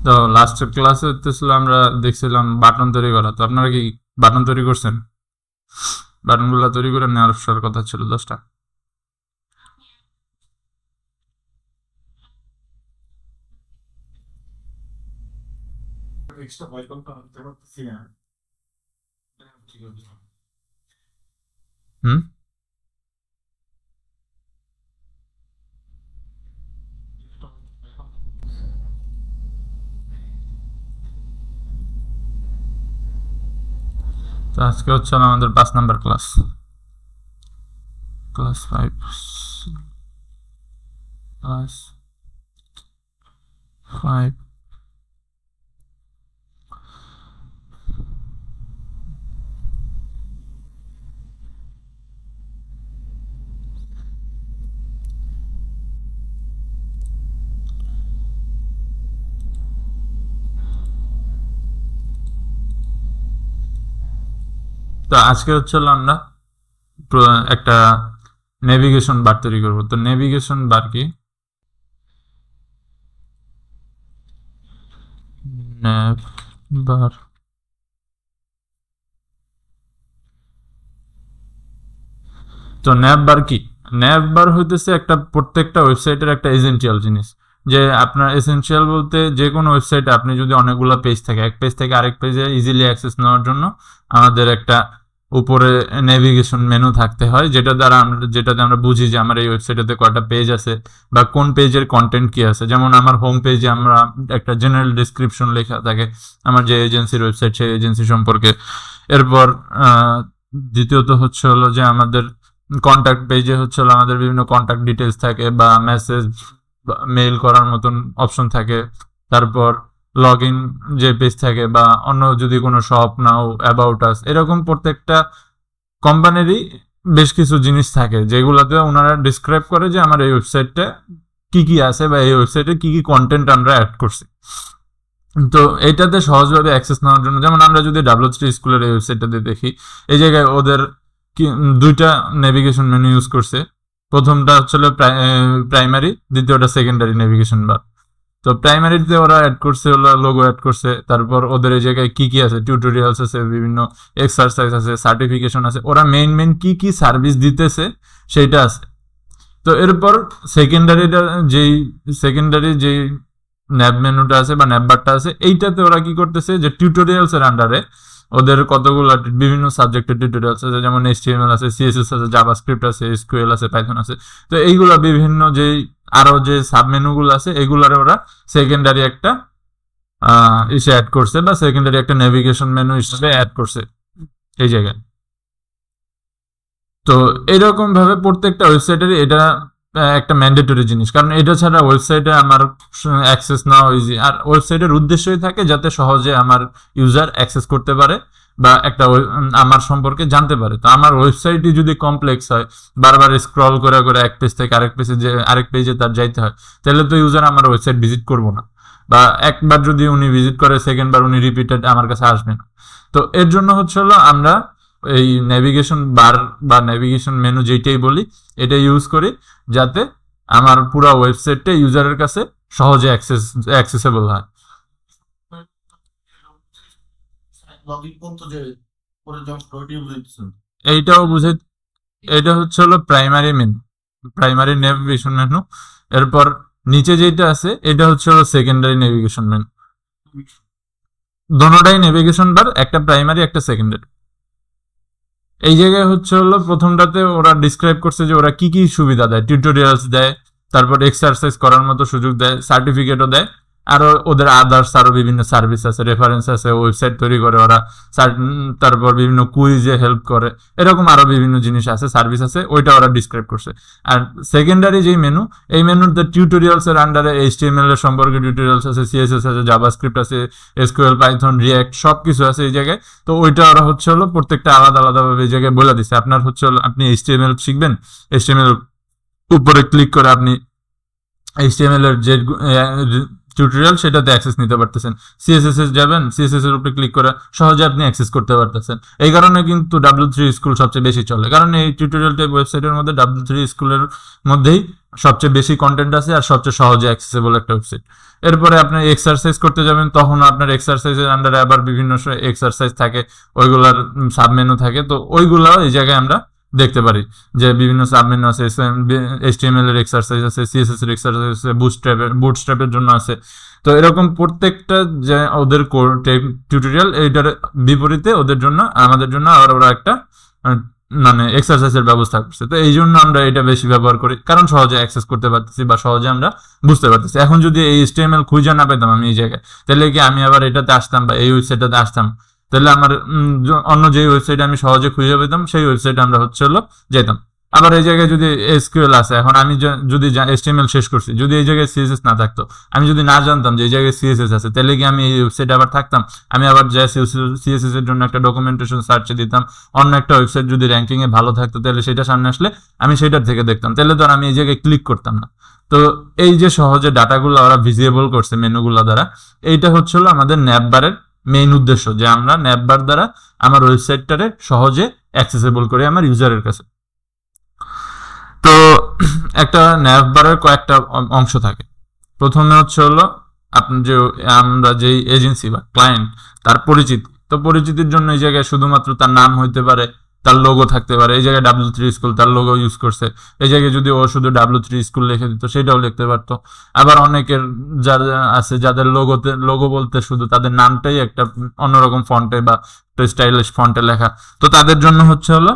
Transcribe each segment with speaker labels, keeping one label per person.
Speaker 1: তো লাস্টের ক্লাসে হতেছিল আমরা দেখছিলাম বাটন তৈরি করা। তো আপনারা কি বাটন তৈরি করছেন? বাটনগুলো তৈরি করে নেওয়ার কথা ছিল 10টা। হুম, তো আজকে হচ্ছে আমাদের 5 নাম্বার ক্লাস, ক্লাস 5, ক্লাস 5। তো আজকে হচ্ছে আমরা একটা নেভিগেশন বার তৈরি করবো। তো নেভিগেশন বার কি? নেভ বার। তো ন্যাভ বার কি? ন্যাভ বার হইতেছে একটা প্রত্যেকটা ওয়েবসাইটের একটা এসেনশিয়াল জিনিস। যে আপনার এসেনশিয়াল বলতে যে কোনো ওয়েবসাইটে আপনি যদি অনেকগুলো পেজ থাকে, এক পেজ থেকে আরেক পেজে ইজিলি অ্যাক্সেস নেওয়ার জন্য আমাদের একটা উপরে নেভিগেশন মেনু থাকতে হয়, যেটাতে আমরা বুঝি যে আমার এই ওয়েবসাইটে কয়টা পেজ আছে বা কোন পেজের কন্টেন্ট কি আছে। যেমন আমার হোম পেজে আমরা একটা জেনারেল ডিসক্রিপশন লেখা থাকে আমার যে এজেন্সির ওয়েবসাইট সেই এজেন্সি সম্পর্কে। এরপর দ্বিতীয়ত হচ্ছে হলো যে আমাদের কন্ট্যাক্ট পেজে হচ্ছে আমাদের বিভিন্ন কন্ট্যাক্ট ডিটেলস থাকে বা মেসেজ মেইল করার মতন অপশন থাকে। তারপর লগ ইন যে পেজ থাকে বা অন্য যদি কোনো শপ নাও অ্যাবাউট আস এরকম প্রত্যেকটা কোম্পানিরই বেশ কিছু জিনিস থাকে যেগুলোতে ওনারা ডিসক্রাইব করে যে আমার এই ওয়েবসাইটটা কি কি আছে বা এই ওয়েবসাইটে কি কি কন্টেন্ট আমরা অ্যাড করছি। তো এইটাতে সহজভাবে অ্যাক্সেস নেওয়ার জন্য যেমন আমরা যদি W3 স্কুলের এই ওয়েবসাইটটাতে দেখি, এই জায়গায় ওদের দুইটা নেভিগেশন মেনু ইউজ করছে। প্রথমটা হচ্ছে প্রাইমারি, দ্বিতীয়টা সেকেন্ডারি নেভিগেশন বার। তো প্রাইমারিতে ওরা অ্যাড করছে হলো লোগো অ্যাড করছে, তারপর ওদের এই জায়গায় কি কি আছে, টিউটোরিয়ালস আছে, বিভিন্ন এক্সারসাইজ আছে, সার্টিফিকেশন আছে, ওরা মেইন কি কি সার্ভিস দিতেছে সেইটা আছে। তো এরপর সেকেন্ডারি যেই ন্যাব মেনুটা আছে বা ন্যাব বারটা আছে, এইটাতে ওরা কি করতেছে যে টিউটোরিয়ালস এর আন্ডারে ওদের কতগুলো বিভিন্ন সাবজেক্টের টিউটোরিয়ালস আছে, যেমন HTML আছে, CSS আছে, জাভাস্ক্রিপ্ট আছে, SQL আছে, পাইথন আছে। তো এইগুলো বিভিন্ন আরো যে সাব মেনুগুলো আছে এগুলারে ওরা সেকেন্ডারি একটা ইসে অ্যাড করছে বা সেকেন্ডারি একটা নেভিগেশন মেনু হিসেবে অ্যাড করছে এই জায়গায়। তো এরকম ভাবে প্রত্যেকটা ওয়েবসাইটের এটা একটা ম্যান্ডেটরি জিনিস, কারণ এটা ছাড়া ওয়েবসাইটে আমার অ্যাক্সেস নেওয়া ইজি। আর ওয়েবসাইটের উদ্দেশ্যই থাকে যাতে সহজে আমার ইউজার অ্যাক্সেস করতে পারে বা একটা আমার সম্পর্কে জানতে পারে। তো আমার ওয়েবসাইটই যদি কমপ্লেক্স হয়, বারবার স্ক্রল করে করে এক পেজ থেকে আরেক পেজে তার যাইতে হয়, তাহলে তো ইউজার আমার ওয়েবসাইট ভিজিট করবো না, বা একবার যদি উনি ভিজিট করে সেকেন্ড বার উনি রিপিটেড আমার কাছে আসবে না। তো এর জন্য হচ্ছে হলো আমরা এই নেভিগেশন বার বা নেভিগেশন মেনু যেটাই বলি এটা ইউজ করি যাতে আমার পুরো ওয়েবসাইটটা ইউজারের কাছে সহজে অ্যাক্সেসেবল হয়। এইটাও বুঝে, এটা হচ্ছে হলো প্রাইমারি নেভিগেশন মেনু। এরপর নিচে যেটা আছে এটা হচ্ছে হলো সেকেন্ডারি নেভিগেশন মেনু। দোনোটাই নেভিগেশন বার, একটা প্রাইমারি একটা সেকেন্ডারি। এই জায়গায় হচ্ছে হলো প্রথমটাতে ওরা ডিসক্রাইব করছে যে ওরা কি কি সুবিধা দেয়, টিউটোরিয়ালস দেয়, তারপর এক্সারসাইজ করার মতো সুযোগ দেয়, সার্টিফিকেটও দেয়, আরো ওদের আদার্স আরো বিভিন্ন সার্ভিস আছে, রেফারেন্স আছে, ওয়েবসাইট তৈরি করে ওরা, তারপর বিভিন্ন কুইজে হেল্প করে, এরকম আরো বিভিন্ন জিনিস আছে, সার্ভিস আছে, ওইটা ওরা ডিসক্রাইব করছে। আর সেকেন্ডারি যেই মেনু, এই মেনুতে টিউটোরিয়ালস এর আন্ডারে HTML এর সম্পর্কে টিউটোরিয়ালস আছে, CSS আছে, জাভাস্ক্রিপ্ট আছে, SQL, পাইথন, রিঅ্যাক্ট সবকিছু আছে এই জায়গায়। তো ওইটা ওরা হচ্ছে হলো প্রত্যেকটা আলাদা আলাদা ভাবে এই জায়গায় বলে দিচ্ছে। আপনার হচ্ছে হলো আপনি HTML শিখবেন, HTML উপরে ক্লিক করে আপনি HTML এর যে টিউটোরিয়াল সেটাতে অ্যাক্সেস নিতে পারতেছেন। সিএসএস এর যাবেন, সিএসএস এর উপরে ক্লিক করে সহজে আপনি অ্যাক্সেস করতে পারতেছেন। এই কারণে কিন্তু W3 স্কুল সবচেয়ে বেশি চলে, কারণ এই টিউটোরিয়াল টাইপ ওয়েবসাইটের মধ্যে W3 স্কুলের মধ্যেই সবচেয়ে বেশি কন্টেন্ট আছে আর সবচেয়ে সহজে অ্যাক্সেসেবল একটা ওয়েবসাইট। এরপরে আপনি এক্সারসাইজ করতে যাবেন, তখন আপনার এক্সারসাইজের আন্ডারে আবার বিভিন্ন এক্সারসাইজ থাকে, ওইগুলার সাবমেনু থাকে, তো ওইগুলাও এই জায়গায় আমরা দেখতে পারি যে বিভিন্ন সাবমেনু আছে, HTML এর এক্সারসাইজ আছে, CSS এর এক্সারসাইজ আছে, বুটস্ট্র্যাপের জন্য আছে। তো এরকম প্রত্যেকটা যে ওদের টিউটোরিয়াল, এইটার বিপরীতে ওদের জন্য আমাদের জন্য আবার ওরা একটা মানে এক্সারসাইজের ব্যবস্থা করছে। তো এই জন্য আমরা এটা বেশি ব্যবহার করি, কারণ সহজে অ্যাক্সেস করতে পারতেছি বা সহজে আমরা বুঝতে পারতেছি। এখন যদি এই HTML খুঁজে না পেতাম আমি এই জায়গায়, তাহলে কি আমি আবার এটাতে আসতাম বা এই ওয়েবসাইটটাতে আসতাম, তাহলে আমার অন্য যে ওয়েবসাইটে আমি সহজে খুঁজে পেতাম সেই ওয়েবসাইটে আমরা যেতাম। আবার এই জায়গায় যদি SQL আছে, এখন আমি যদি HTML শেষ করছি, যদি এই জায়গায় CSS না থাকতো, আমি যদি না জানতাম যে এই জায়গায় CSS আছে, তাহলে কি আমি এই ওয়েবসাইটে আবার থাকতাম? আমি আবার যে CSS এর জন্য একটা ডকুমেন্টেশন সার্চে দিতাম, অন্য একটা ওয়েবসাইট যদি র্যাঙ্কিং এ ভালো থাকতো তাহলে সেটা সামনে আসলে আমি সেটার থেকে দেখতাম, তাহলে তো আমি এই জায়গায় ক্লিক করতাম না। তো এই যে সহজে ডাটাগুলো ওরা ভিজিবল করছে মেনুগুলো দ্বারা, এইটা হচ্ছিল আমাদের ন্যাপবারের মেইন উদ্দেশ্য, যে আমরা ন্যাপবার দ্বারা আমার ওয়েবসাইটটারে সহজে অ্যাক্সেসেবল করি আমার ইউজারের কাছে। তো একটা ন্যাভবারের কয়েকটা অংশ থাকে। প্রথমে হলো আপনার যে আমরা যে এজেন্সি বা ক্লায়েন্ট তার পরিচিতি। তো পরিচিতির জন্য এই জায়গায় শুধুমাত্র তার নাম হইতে পারে, তার লোগো থাকতে পারে। এই জায়গায় W3 স্কুল তার লোগো ইউজ করছে, এই জায়গায় যদি ও শুধু W3 স্কুল লিখে দিত সেটাও লিখতে পারতো। আবার অনেকের যারা আছে যাদের লোগো বলতে শুধু তাদের নামটাই একটা অন্যরকম ফন্টে বা স্টাইলিশ ফন্টে লেখা, তো তাদের জন্য হলো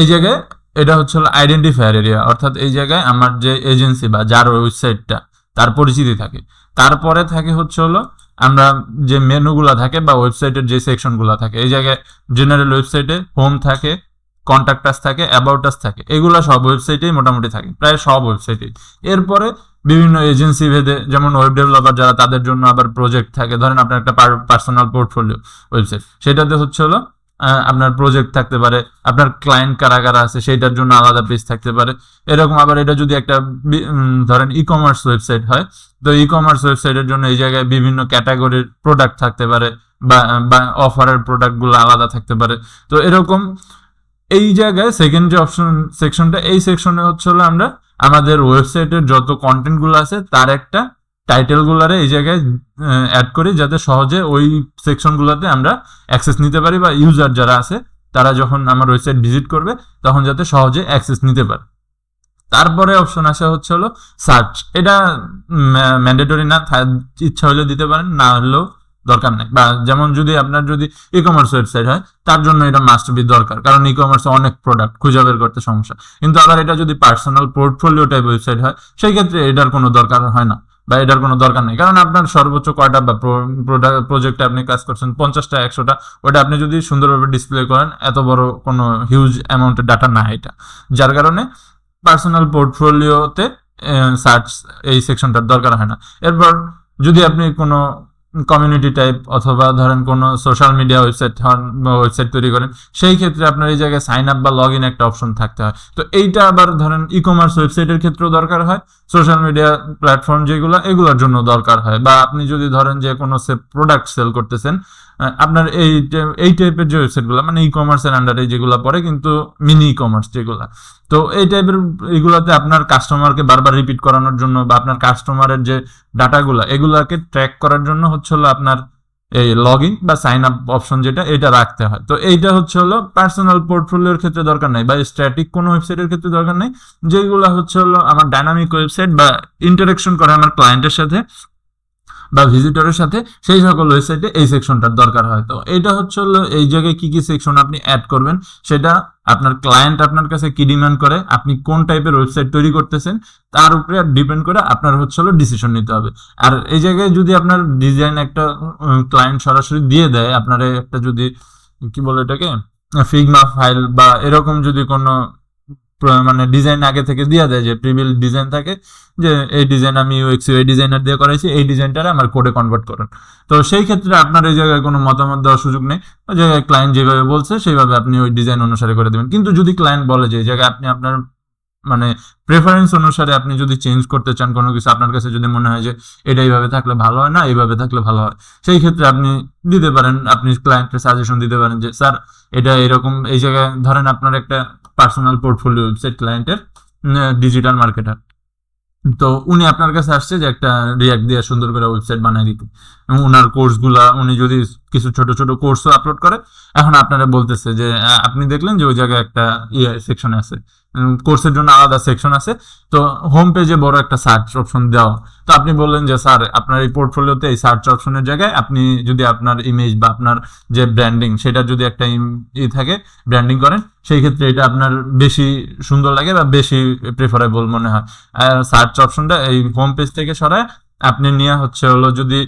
Speaker 1: এই জায়গায় এটা হলো আইডেন্টিফায়ার এরিয়া, অর্থাৎ এই জায়গায় আমার যে এজেন্সি বা যার ওয়েবসাইটটা তার পরিচিতি থাকে। তারপরে থাকে হলো আমরা যে মেনুগুলা থাকে বা ওয়েবসাইটের যে সেকশনগুলা থাকে, এই জায়গায় জেনারেল ওয়েবসাইটে হোম থাকে, কন্ট্যাক্ট আস থাকে, অ্যাবাউট আস থাকে, এগুলা সব ওয়েবসাইটেই মোটামুটি থাকে, প্রায় সব ওয়েবসাইটেই। এরপরে বিভিন্ন এজেন্সি ভেদে, যেমন ওয়েব ডেভেলপার যারা, তাদের জন্য আবার প্রজেক্ট থাকে। ধরেন আপনার একটা পার্সোনাল পোর্টফোলিও ওয়েবসাইট, সেটাতে হলো আপনার প্রজেক্ট থাকতে পারে, আপনার ক্লায়েন্ট কারা কারা আছে সেইটার জন্য আলাদা পেজ থাকতে পারে। এরকম আবার এটা যদি একটা ধরেন ই কমার্স ওয়েবসাইট হয়, তো ই কমার্স ওয়েবসাইটের জন্য এই জায়গায় বিভিন্ন ক্যাটাগরির প্রোডাক্ট থাকতে পারে বা অফারের প্রোডাক্টগুলো আলাদা থাকতে পারে। তো এরকম এই জায়গায় সেকেন্ড যে সেকশনটা, এই সেকশনে হলো আমরা আমাদের ওয়েবসাইটের যত কন্টেন্ট গুলো আছে তার একটা টাইটেল গুলারে এই জায়গায় অ্যাড করি, যাতে সহজে ওই সেকশন গুলাতে আমরা অ্যাক্সেস নিতে পারি, বা ইউজার যারা আছে তারা যখন আমার ওয়েবসাইট ভিজিট করবে তখন যাতে সহজে অ্যাক্সেস নিতে পারে। তারপরে অপশন আসা হলো সার্চ। এটা ম্যান্ডেটরি না, ইচ্ছা হলে দিতে পারেন, না হলেও দরকার নেই। বা যেমন যদি আপনার যদি ই কমার্স ওয়েবসাইট হয়, তার জন্য এটা মাস্ট বি দরকার, কারণ ই কমার্সে অনেক প্রোডাক্ট খুঁজে বের করতে সমস্যা। কিন্তু আবার এটা যদি পার্সোনাল পোর্টফোলিও টাইপ ওয়েবসাইট হয়, সেই ক্ষেত্রে এটার কোনো দরকার হয় না বা এটার কোনো দরকার নেই, কারণ আপনার সর্বোচ্চ কয়টা বা প্রজেক্টে আপনি কাজ করছেন, 50টা 100টা, ওটা আপনি যদি সুন্দরভাবে ডিসপ্লে করেন, এত বড় কোনো হিউজ অ্যামাউন্টের ডাটা না এটা, যার কারণে পার্সোনাল পোর্টফোলিওতে সার্চ এই সেকশনটার দরকার হয় না। এরপর যদি আপনি কোনো কমিউনিটি টাইপ অথবা ধরেন কোনো সোশ্যাল মিডিয়া ওয়েবসাইট তৈরি করেন, সেই ক্ষেত্রে আপনার এই জায়গায় সাইন আপ বা লগ ইন একটা অপশন থাকতে হয়। তো এইটা আবার ধরেন ই কমার্স ওয়েবসাইটের ক্ষেত্রেও দরকার হয়, সোশ্যাল মিডিয়া প্ল্যাটফর্ম যেগুলো এগুলোর জন্য দরকার হয়। বা আপনি যদি ধরেন যে কোনো প্রোডাক্ট সেল করতেছেন, আপনার এই টাইপের যে ওয়েবসাইটগুলো মানে ই কমার্সের আন্ডারে যেগুলো পড়ে, কিন্তু মিনি ই কমার্স যেগুলো, তো এই টাইপের এগুলাতে আপনার কাস্টমারকে বারবার রিপিট করানোর জন্য বা আপনার কাস্টমারের যে ডাটাগুলো এগুলাকে ট্র্যাক করার জন্য হলো আপনার এই লগ ইন বা সাইন আপ অপশন যেটা, এটা রাখতে হয়। তো এইটা হলো পার্সোনাল পোর্টফোলিওর ক্ষেত্রে দরকার নাই, বা স্ট্যাটিক কোনো ওয়েবসাইটের ক্ষেত্রে দরকার নেই। যেগুলো হলো আমার ডাইনামিক ওয়েবসাইট বা ইন্টারেকশন করে আমার ক্লায়েন্টের সাথে বা ভিজিটরের সাথে, সেই সকল ওয়েবসাইটে এই সেকশনটার দরকার হয়। তো এটা হলো এই জায়গায় কি কি সেকশন আপনি অ্যাড করবেন, সেটা আপনার ক্লায়েন্ট আপনার কাছে কি ডিমান্ড করে, আপনি কোন টাইপের ওয়েবসাইট তৈরি করতেছেন তার উপরে ডিপেন্ড করে আপনার হলো ডিসিশন নিতে হবে। আর এই জায়গায় যদি আপনার ডিজাইন একটা ক্লায়েন্ট সরাসরি দিয়ে দেয়, আপনার একটা যদি কি বলে এটাকে ফিগমা ফাইল বা এরকম যদি কোনো মানে ডিজাইন আগে থেকে দেওয়া দেয়, যে প্রিবিল্ড ডিজাইন থাকে, যে এই ডিজাইন আমি ইউএক্স ইউআই ডিজাইনার দিয়ে করাইছি, এই ডিজাইনটারে আমার কোডে কনভার্ট করেন, তো সেই ক্ষেত্রে আপনার এই জায়গায় কোনো মতামত দেওয়ার সুযোগ নেই। ওই জায়গায় ক্লায়েন্ট যেভাবে বলছে সেইভাবে আপনি ওই ডিজাইন অনুসারে করে দেবেন। কিন্তু যদি ক্লায়েন্ট বলে যে এই জায়গায় আপনি আপনার মানে প্রেফারেন্স অনুসারে আপনি যদি চেঞ্জ করতে চান কোনো কিছু, আপনার কাছে যদি মনে হয় যে এটা এইভাবে থাকলে ভালো হয় না, এইভাবে থাকলে ভালো হয়, সেই ক্ষেত্রে আপনি দিতে পারেন, আপনি ক্লায়েন্টের সাজেশন দিতে পারেন যে স্যার এটা এরকম, এই জায়গায় ধরেন আপনার একটা পার্সোনাল পোর্টফোলিও ওয়েবসাইট ক্লায়েন্টের, ডিজিটাল মার্কেটার, তো উনি আপনার কাছে আসছে যে একটা রিয়াক্ট দিয়ে সুন্দর করে ওয়েবসাইট বানিয়ে দিতে, এবং ওনার কোর্সগুলা উনি যদি কিছু ছোট ছোট কোর্সও আপলোড করে, এখন আপনারা বলতেছে যে আপনি দেখলেন যে ওই জায়গায় একটা ইয়ে সেকশন আছে, কোর্সের জন্য আলাদা সেকশন আছে, তো হোম পেজে বড় একটা সার্চ অপশন দেওয়া, তো আপনি বললেন যে স্যার আপনার এই পোর্টফোলিওতে এই সার্চ অপশনের জায়গায় আপনি যদি আপনার ইমেজ বা আপনার যে ব্র্যান্ডিং সেটা যদি একটা থাকে, ব্র্যান্ডিং করেন, সেই ক্ষেত্রে এটা আপনার বেশি সুন্দর লাগে বা বেশি প্রেফারেবল মনে হয়। সার্চ অপশনটা এই হোম পেজ থেকে সরায় আপনি নিয়ে হচ্ছে হলো যদি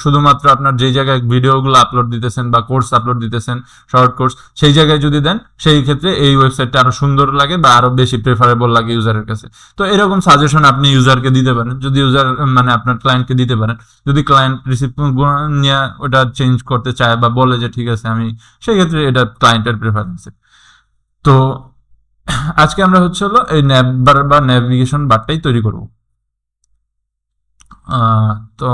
Speaker 1: শুধুমাত্র আপনার যে জায়গায় ভিডিওগুলো আপলোড দিতেছেন বা কোর্স আপলোড দিতেছেন, শর্ট কোর্স, সেই জায়গায় যদি দেন, সেই ক্ষেত্রে এই ওয়েবসাইটটা আরো সুন্দর লাগে বা আরো বেশি প্রেফারেবল লাগে ইউজারের কাছে। তো এরকম সাজেশন আপনি ইউজারকে দিতে পারেন, যদি ইউজার মানে আপনার ক্লায়েন্টকে দিতে পারেন, যদি ক্লায়েন্ট রিসিভ নিয়ে ওটা চেঞ্জ করতে চায় বা বলে যে ঠিক আছে আমি, সেই ক্ষেত্রে এটা ক্লায়েন্টের প্রেফারেন্স। তো আজকে আমরা হচ্ছে হলো এই ন্যাব বার বা ন্যাভিগেশন বারটাই তৈরি করব। তো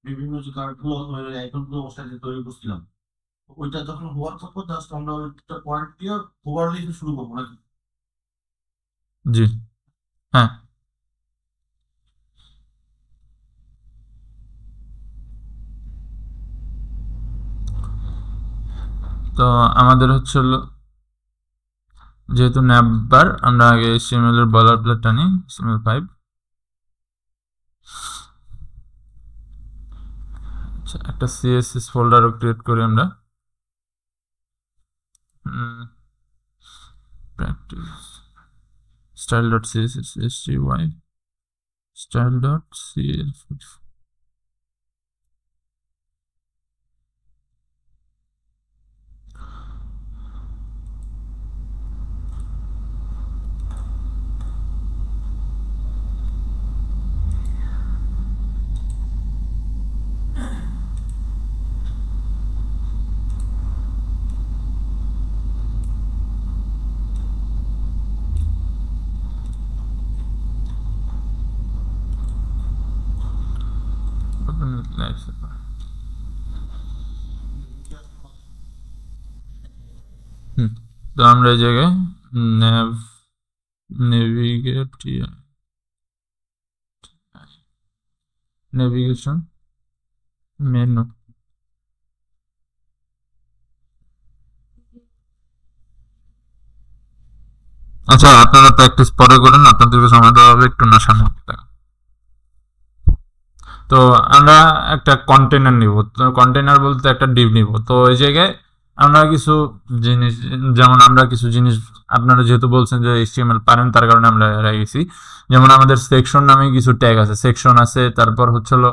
Speaker 2: বিভিন্ন যে কার্ডগুলো আইকনগুলো ওয়েবসাইটে তৈরি করছিলাম, ওইটা যখন হওয়ার পর জাস্ট আমরা ওইটা পয়েন্ট দিয়ে ওভার লিখে শুরু করবো নাকি?
Speaker 1: জি, হ্যাঁ। তো আমাদের হচ্ছে হলো যেহেতু ন্যাববার, আমরা আগে HTML এর বলার প্লেট টানি, HTML5। আচ্ছা, একটা CSS ফোল্ডারও ক্রিয়েট করি আমরা। Practice style.css sty style.css। তো আমরা এই জায়গায় নেভিগেশন মেনু। আচ্ছা, আপনারা প্র্যাকটিস পরে করেন, আপনাদেরকে সময় দেওয়া হবে একটু, না সামনে। তো আমরা একটা কন্টেনার নিব, তো কন্টেনার বলতে একটা ডিভ নিব, তো এই জায়গায় আমরা কিছু জিনিস, যেমন আমরা কিছু জিনিস, আপনারা যেহেতু বলছেন যে HTML পারেন, তার কারণে আমরা রেখেছি। যেমন আমাদের সেকশন নামে কিছু ট্যাগ আছে, সেকশন আছে, তারপর হচ্ছে হলো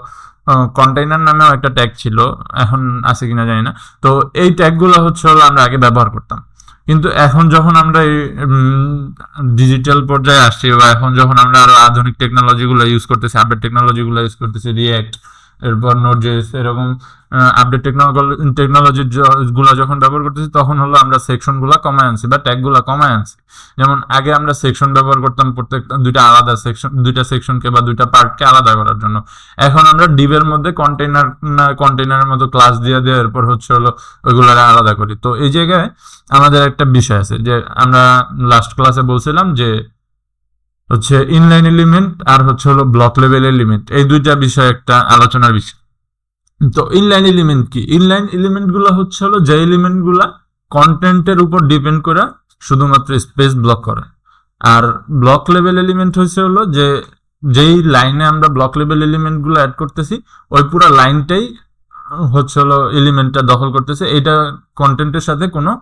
Speaker 1: কন্টেইনার নামেও একটা ট্যাগ ছিল, এখন আছে কিনা জানি না। তো এই ট্যাগগুলো হচ্ছে হলো আমরা আগে ব্যবহার করতাম, কিন্তু এখন যখন আমরা এই ডিজিটাল পর্যায়ে আসছি, বা এখন যখন আমরা আরো আধুনিক টেকনোলজি গুলো ইউজ করতেছি, আপডেট টেকনোলজি গুলো ইউজ করতেছি, রিয়েক্ট, এরপর নোড.জেএস, এরকম আপডেট টেকনোলজি গুলো যখন ব্যবহার করতেছি, তখন হলো আমরা সেকশন গুলা কমায় আনছি বা ট্যাগ গুলা কমায় আনছি। যেমন আগে আমরা সেকশন ব্যবহার করতাম প্রত্যেকটা দুইটা আলাদা সেকশন, দুইটা সেকশনকে বা দুইটা পার্টকে আলাদা করার জন্য। এখন আমরা ডিভের মধ্যে কন্টেইনারের মতো ক্লাস দিয়ে দিয়ে এরপর হচ্ছে হলো ওইগুলো আলাদা করি। তো এই জায়গায় আমাদের একটা বিষয় আছে, যে আমরা লাস্ট ক্লাসে বলছিলাম যে হচ্ছে ইনলাইন এলিমেন্ট আর হচ্ছে হলো ব্লক লেভেল এলিমেন্ট, এই দুইটা বিষয় একটা আলোচনার বিষয়। তো ইনলাইন এলিমেন্ট কি? ইনলাইন এলিমেন্ট গুলো হচ্ছে হলো যে এলিমেন্ট গুলা কন্টেন্টের উপর ডিপেন্ড করে শুধুমাত্র স্পেস ব্লক করে। আর ব্লক লেভেল এলিমেন্ট হচ্ছে হলো যে যেই লাইনে আমরা ব্লক লেভেল এলিমেন্ট গুলো অ্যাড করতেছি, ওই পুরো লাইনটাই হচ্ছে হলো এলিমেন্টটা দখল করতেছে, এটা কন্টেন্টের সাথে কোনো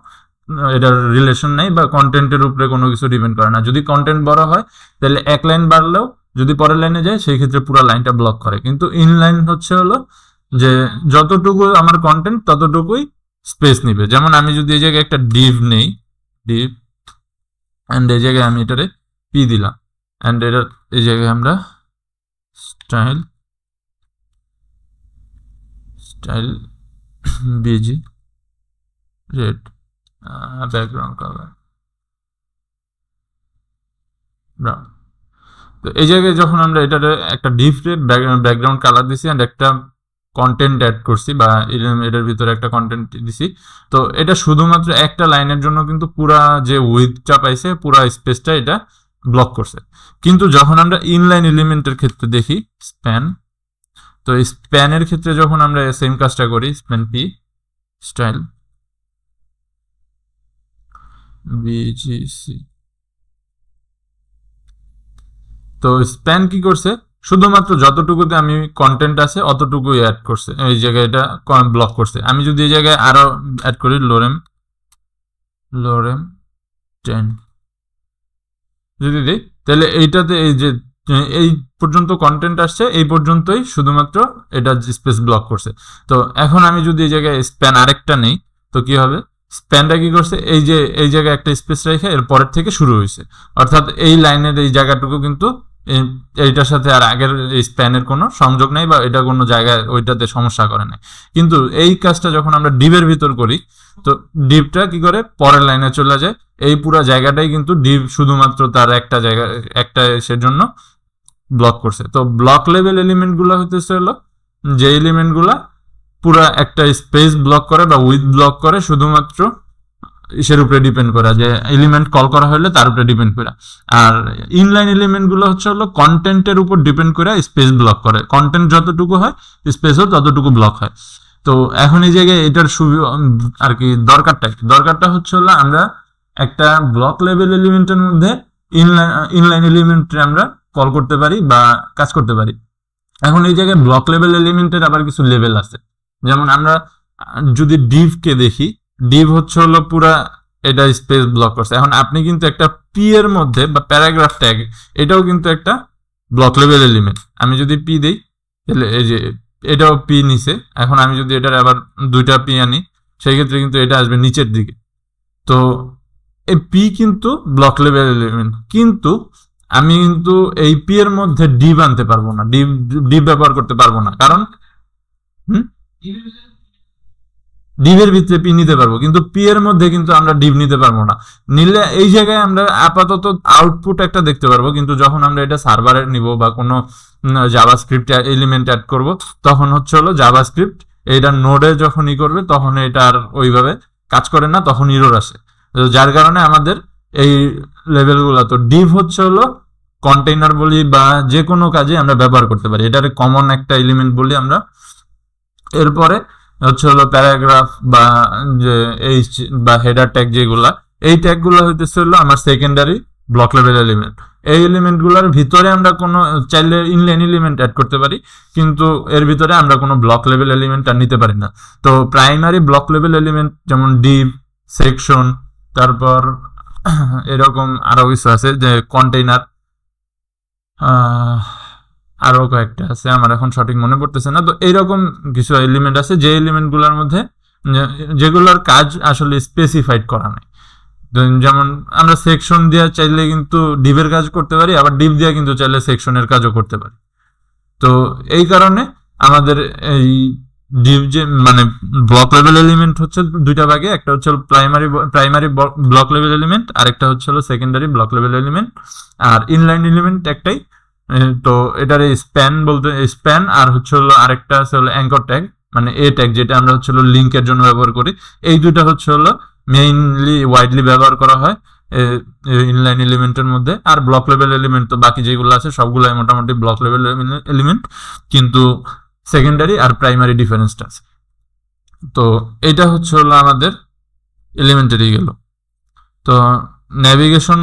Speaker 1: এটার রিলেশন নাই বা কন্টেন্টের উপরে কোনো কিছু ডিপেন্ড করে না। যদি কন্টেন্ট বড় হয় তাহলে এক লাইন বাড়লেও যদি পরের লাইনে যায়, সেই ক্ষেত্রে পুরো লাইনটা ব্লক করে। কিন্তু ইনলাইন হচ্ছে হলো যে যতটুকু আমার কন্টেন্ট ততটুকুই স্পেস নিবে। যেমন আমি যদি এই জায়গায় একটা ডিভ নেই, ডিভ, অ্যান্ড এই জায়গায় আমি এটারে পি দিলাম, অ্যান্ড এটার এই জায়গায় আমরা style style busy red, background colour brown. তো এই জায়গায় যখন আমরা এটাতে একটা ডিফ ব্যাকগ্রাউন্ড কালার দিছি এন্ড একটা কন্টেন্ট অ্যাড করছি বা এটার ভিতরে একটা কন্টেন্ট দিছি, তো এটা শুধুমাত্র একটা লাইনের জন্য কিন্তু পুরা যে উইডথটা পাইছে পুরা স্পেসটা এটা ব্লক করছে। কিন্তু যখন আমরা ইনলাইন এলিমেন্টের ক্ষেত্রে দেখি স্প্যান, তো স্প্যানের ক্ষেত্রে যখন আমরা সেম কাজটা করি স্প্যান পি স্টাইল বিজিসি, তো স্প্যান কি করছে শুধুমাত্র যতটুকুতে আমি কন্টেন্ট আছে অতটুকুই অ্যাড করছে, এই জায়গায় এটা ব্লক করছে। আমি যদি এই জায়গায় আরো অ্যাড করি লোরেম 10 যদি দিই, তাহলে এইটাতে এই যে এই পর্যন্ত কন্টেন্ট আসছে এই পর্যন্তই শুধুমাত্র এটা স্পেস ব্লক করছে। তো এখন আমি যদি এই জায়গায় স্প্যান আরেকটা নেই, তো কি হবে, স্প্যানটা কি করছে এই যে এই জায়গায় একটা স্পেস রেখে এর পরের থেকে শুরু হয়েছে, অর্থাৎ এই লাইনের এই জায়গাটুকু কিন্তু এইটার সাথে আর আগের এই স্প্যানের কোনো সংযোগ নেই বা এটা কোনো জায়গায় ওইটাতে সমস্যা করে নাই। কিন্তু এই কাজটা যখন আমরা ডিভের ভিতর করি, তো ডিভটা কি করে পরের লাইনে চলে যায়, এই পুরো জায়গাটাই কিন্তু ডিভ শুধুমাত্র তার একটা জায়গা একটা সেজন্য ব্লক করছে। তো ব্লক লেভেল এলিমেন্ট গুলো হইতেছে হলো যে এলিমেন্ট গুলা পুরা একটা স্পেস ব্লক করে বা উইথ ব্লক করে শুধুমাত্র ইসের উপরে ডিপেন্ড করা, যে এলিমেন্ট কল করা হলে তার উপরে ডিপেন্ড করা। আর ইনলাইন এলিমেন্ট গুলো হচ্ছে হলো কন্টেন্টের উপর ডিপেন্ড করে স্পেস ব্লক করে, কন্টেন্ট যতটুকু হয় স্পেসও ততটুকু ব্লক হয়। তো এখন এই জায়গায় এটার আর কি দরকারটা হচ্ছে হলো আমরা একটা ব্লক লেভেল এলিমেন্টের মধ্যে ইনলাইন এলিমেন্টে আমরা কল করতে পারি বা কাজ করতে পারি। এখন এই জায়গায় ব্লক লেভেল এলিমেন্টের আবার কিছু লেভেল আছে, যেমন আমরা যদি ডিভ কে দেখি, ডিভ হচ্ছে হলো পুরা এটা স্পেস ব্লক করছে। এখন আপনি কিন্তু একটা পি এর মধ্যে বা প্যারাগ্রাফ ট্যাগ এটাও কিন্তু একটা ব্লক লেভেল এলিমেন্ট। আমি যদি পি দেই তাহলে এই যে এটাও পি নিচে, এখন আমি যদি এটার আবার দুইটা পি আনি সেই ক্ষেত্রে কিন্তু এটা আসবে নিচের দিকে। তো এই পি কিন্তু ব্লক লেভেল এলিমেন্ট, কিন্তু আমি কিন্তু এই পি এর মধ্যে ডিভ আনতে পারবো না, ডিভ ব্যবহার করতে পারবো না, কারণ ডিভের ভিতরে পি নিতে পারবো কিন্তু পি এর মধ্যে কিন্তু আমরা ডিভ নিতে পারবো না। নিলে এই জায়গায় আমরা আপাতত আউটপুট একটা দেখতে পারবো, কিন্তু যখন আমরা এটা সার্ভারে নিব বা কোনো জাভাস্ক্রিপ্ট এলিমেন্ট অ্যাড করব তখন হচ্ছে হলো জাভাস্ক্রিপ্ট এটা নোডে যখন ই করবে তখন এটা আর ওইভাবে কাজ করে না, তখন ইরর আসে। যার কারণে আমাদের এই লেভেলগুলো, তো ডিভ হচ্ছে হলো কন্টেইনার বলি বা যে কোনো কাজে আমরা ব্যবহার করতে পারি, এটার কমন একটা এলিমেন্ট বলি আমরা। এরপরে হচ্ছে হলো প্যারাগ্রাফ বা যে এইচ বা হেডার ট্যাগ যেগুলা, এই ট্যাগ গুলো হইতেছে হলো আমার সেকেন্ডারি ব্লক লেভেল এলিমেন্ট। এই এলিমেন্ট গুলার ভিতরে আমরা কোনো চাইলে ইনলাইন এলিমেন্ট অ্যাড করতে পারি, কিন্তু এর ভিতরে আমরা কোনো ব্লক লেভেল এলিমেন্ট আর নিতে পারি না। তো প্রাইমারি ব্লক লেভেল এলিমেন্ট যেমন ডিভ, সেকশন, তারপর এরকম আরো কিছু আছে যে কন্টেইনার, আরো কয়েকটা আছে আমার এখন সঠিক মনে পড়তেছে না। তো এইরকম কিছু এলিমেন্ট আছে যে এলিমেন্ট গুলোর মধ্যে যেগুলোর কাজ আসলে স্পেসিফাইড করা নাই। যেমন আমরা সেকশন দিয়ে চাইলে কিন্তু ডিভের কাজ করতে পারি, আবার ডিভ দিয়ে কিন্তু চাইলে সেকশনের কাজও করতে পারি। তো এই কারণে আমাদের এই ডিভ যে মানে ব্লক লেভেল এলিমেন্ট হচ্ছে দুইটা ভাগে, একটা হচ্ছে প্রাইমারি ব্লক লেভেল এলিমেন্ট আর একটা হচ্ছে হলো সেকেন্ডারি ব্লক লেভেল এলিমেন্ট। আর ইনলাইন এলিমেন্ট একটাই, তো এটার স্প্যান বলতে স্প্যান আর হচ্ছে হলো আরেকটা আছে হলো অ্যাঙ্কর ট্যাগ, মানে এ ট্যাগ যেটা আমরা হচ্ছে হলো লিঙ্কের জন্য ব্যবহার করি। এই দুইটা হচ্ছে হলো মেইনলি ওয়াইডলি ব্যবহার করা হয় ইনলাইন এলিমেন্টের মধ্যে। আর ব্লক লেভেল এলিমেন্ট তো বাকি যেগুলো আছে সবগুলাই মোটামুটি ব্লক লেভেল এলিমেন্ট, কিন্তু সেকেন্ডারি আর প্রাইমারি ডিফারেন্সটা আছে। তো এটা হচ্ছে হলো আমাদের এলিমেন্টারি গেল। তো নেভিগেশন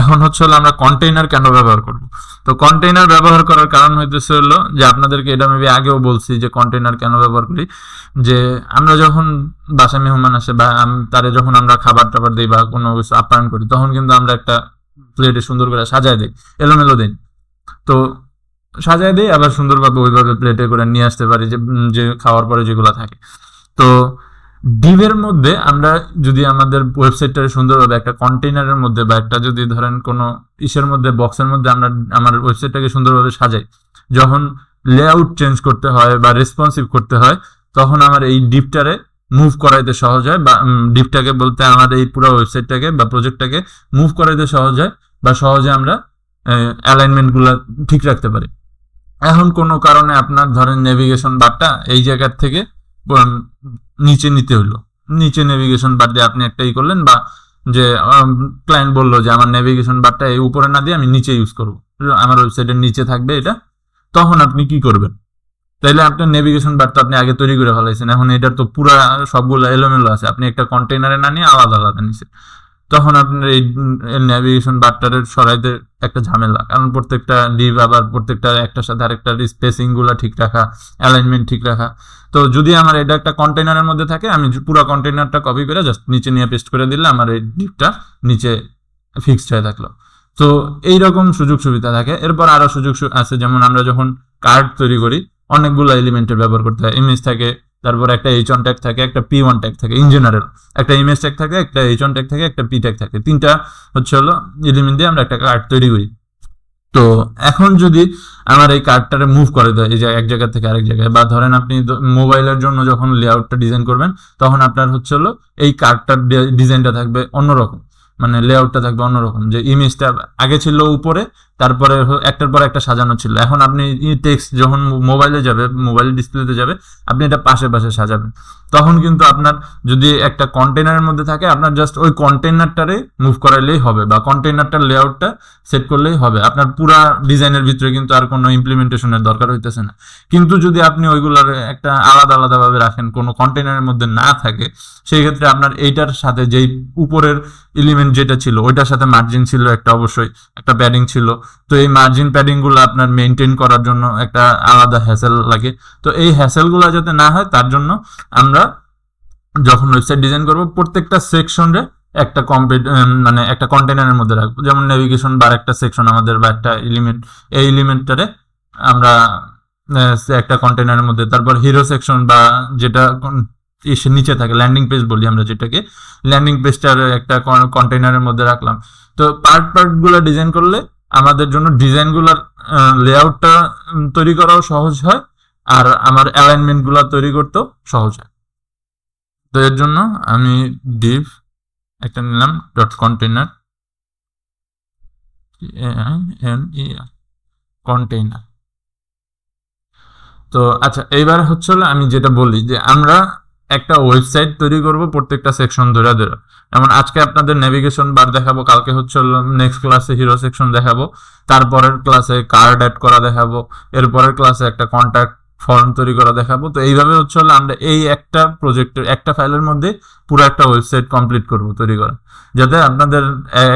Speaker 1: এখন হচ্ছে হলো আমরা কন্টেইনার কেন ব্যবহার করব। তো কন্টেইনার ব্যবহার করার কারণ হইতেছে হলো যে আপনাদেরকে এটা আমি আগেও বলছি যে কন্টেইনার কেন ব্যবহার করি, যে আমরা যখন বাসায় মেহমান আসে বা তারে যখন আমরা খাবার টাবার দিই বা কোনো কিছু আপ্যায়ন করি তখন কিন্তু আমরা একটা প্লেটে সুন্দর করে সাজায় দিই, এলোমেলো দিন। তো সাজায় দিই আবার সুন্দরভাবে ওইভাবে প্লেটে করে নিয়ে আসতে পারি যে খাওয়ার পরে যেগুলো থাকে। তো ডিভের মধ্যে আমরা যদি আমাদের ওয়েবসাইটটাকে সুন্দরভাবে একটা কন্টেইনারের মধ্যে বা একটা যদি ধরেন কোনো ইসের মধ্যে বক্সের মধ্যে আমরা আমার ওয়েবসাইটটাকে সুন্দরভাবে সাজাই, যখন লেআউট চেঞ্জ করতে হয় বা রেসপন্সিভ করতে হয় তখন আমার এই ডিভটারে মুভ করাইতে সহজ হয়, বা ডিপটাকে বলতে আমাদের এই পুরো ওয়েবসাইটটাকে বা প্রজেক্টটাকে মুভ করাইতে সহজ হয়, বা সহজে আমরা অ্যালাইনমেন্ট গুলা ঠিক রাখতে পারি। এখন কোনো কারণে আপনার ধরেন নেভিগেশন বারটা এই জায়গার থেকে নিচে নিতে হলো, নিচে নেভিগেশন বার দিয়ে আপনি একটা করলেন, বা যে ক্লায়েন্ট বললো যে আমার নেভিগেশন বারটা এই উপরে না দিয়ে আমি নিচে ইউজ করবো, আমার ওয়েবসাইটের নিচে থাকবে এটা, তখন আপনি কি করবেন? তাইলে আপনার নেভিগেশন বার তো আপনি আগে তৈরি করে ফেলাইছেন, এখন এটার তো পুরা সবগুলো এলোমেলো আছে, আপনি একটা কন্টেইনারে না নিয়ে আলাদা আলাদা নিছেন, তখন আপনার এই নেভিগেশন বারটারে সরাইতে একটা ঝামেলা, কারণ প্রত্যেকটা ডিভ আবার প্রত্যেকটা একটার সাথে আরেকটা স্পেসিং গুলা ঠিক রাখা, অ্যালাইনমেন্ট ঠিক রাখা। তো যদি আমার এটা একটা কন্টেইনারের মধ্যে থাকে, আমি পুরো কন্টেইনারটা কপি করে জাস্ট নিচে নিয়ে পেস্ট করে দিলে আমার এই ডিভটা নিচে ফিক্সড হয়ে থাকলো। তো এইরকম সুযোগ সুবিধা থাকে। এরপর আরো সুযোগ আছে, যেমন আমরা যখন কার্ড তৈরি করি অনেকগুলো এলিমেন্টের ব্যবহার করতে হয়, ইমেজ থাকে, তারপর একটা H1 ট্যাগ থাকে, একটা P1 ট্যাগ থাকে, ইন জেনারেল একটা ইমেজ ট্যাগ থাকে, একটা H1 ট্যাগ থাকে, একটা P ট্যাগ থাকে, তিনটা হচ্ছে হলো এলিমেন্ট দিয়ে আমরা একটা কার্ড তৈরি করি। তো এখন যদি আমার এই কার্ডটারে মুভ করে দেয় এই যে এক জায়গা থেকে আরেক জায়গায়, বা ধরেন আপনি মোবাইলের জন্য যখন লেআউটটা ডিজাইন করবেন, তখন আপনার হচ্ছে হলো এই কার্ডটার ডিজাইনটা থাকবে অন্যরকম, মানে লেআউটটা থাকবে অন্যরকম, যে ইমেজটা আগে ছিল উপরে, তারপরে একটার পর একটা সাজানো ছিল, এখন আপনি টেক্সট যখন মোবাইলে যাবে, মোবাইল ডিসপ্লেতে যাবে, আপনি এটা পাশে পাশে সাজাবেন, তখন কিন্তু আপনার যদি একটা কন্টেনারের মধ্যে থাকে, আপনার জাস্ট ওই কন্টেনারটারে মুভ করাইলেই হবে, বা কন্টেনারটার লেআউটটা সেট করলেই হবে, আপনার পুরা ডিজাইনের ভিতরে কিন্তু আর কোনো ইমপ্লিমেন্টেশনের দরকার হইতেছে না। কিন্তু যদি আপনি ওইগুলার একটা আলাদা আলাদা ভাবে রাখেন, কোনো কন্টেনারের মধ্যে না থাকে, সেই ক্ষেত্রে আপনার এইটার সাথে যেই উপরের এলিমেন্ট যেটা ছিল ওইটার সাথে মার্জিন ছিল একটা, অবশ্যই একটা প্যাডিং ছিল, তো এই মার্জিন প্যাডিং গুলো আপনার মেনটেন করার জন্য একটা আলাদা হ্যাসেল লাগে। তো এই হ্যাসেল গুলো যাতে না হয় তার জন্য আমরা যখন ওয়েবসাইট ডিজাইন করব প্রত্যেকটা সেকশনে একটা মানে একটা কন্টেনারের মধ্যে রাখবো, যেমন নেভিগেশন বার একটা সেকশন আমাদের বা একটা এলিমেন্ট, এই এলিমেন্টটারে আমরা একটা কন্টেনারের মধ্যে, তারপর হিরো সেকশন বা যেটা এসে নিচে থাকে ল্যান্ডিং পেজ বলি আমরা যেটাকে, ল্যান্ডিং পেজটার একটা কন্টেনারের মধ্যে রাখলাম। তো পার্ট পার্ট গুলো ডিজাইন করলে আমাদের জন্য ডিজাইন গুলার লেআউটটা তৈরি করাও সহজ হয়, আর আমার অ্যালাইনমেন্ট গুলা তৈরি করতেও সহজ হয়। তো এর জন্য আমি div একটা নিলাম ডট কন্টেইনার, কন্টেইনার। তো আচ্ছা, এইবার হচ্ছে হলো আমি যেটা বলি যে আমরা একটা ওয়েবসাইট তৈরি করব প্রত্যেকটা সেকশন ধরে ধরে, যেমন আজকে আপনাদের নেভিগেশন বার দেখাবো, কালকে হচ্ছে হলো নেক্সট ক্লাসে হিরো সেকশন দেখাবো, তারপরের ক্লাসে কার্ড অ্যাড করা দেখাবো, এরপরের ক্লাসে একটা কন্ট্যাক্ট ফর্ম তৈরি করা দেখাবো। তো এইভাবে হচ্ছে হলো আমরা এই একটা প্রজেক্টের একটা ফাইলের মধ্যে পুরো একটা ওয়েবসাইট কমপ্লিট করব তৈরি করা, যাতে আপনাদের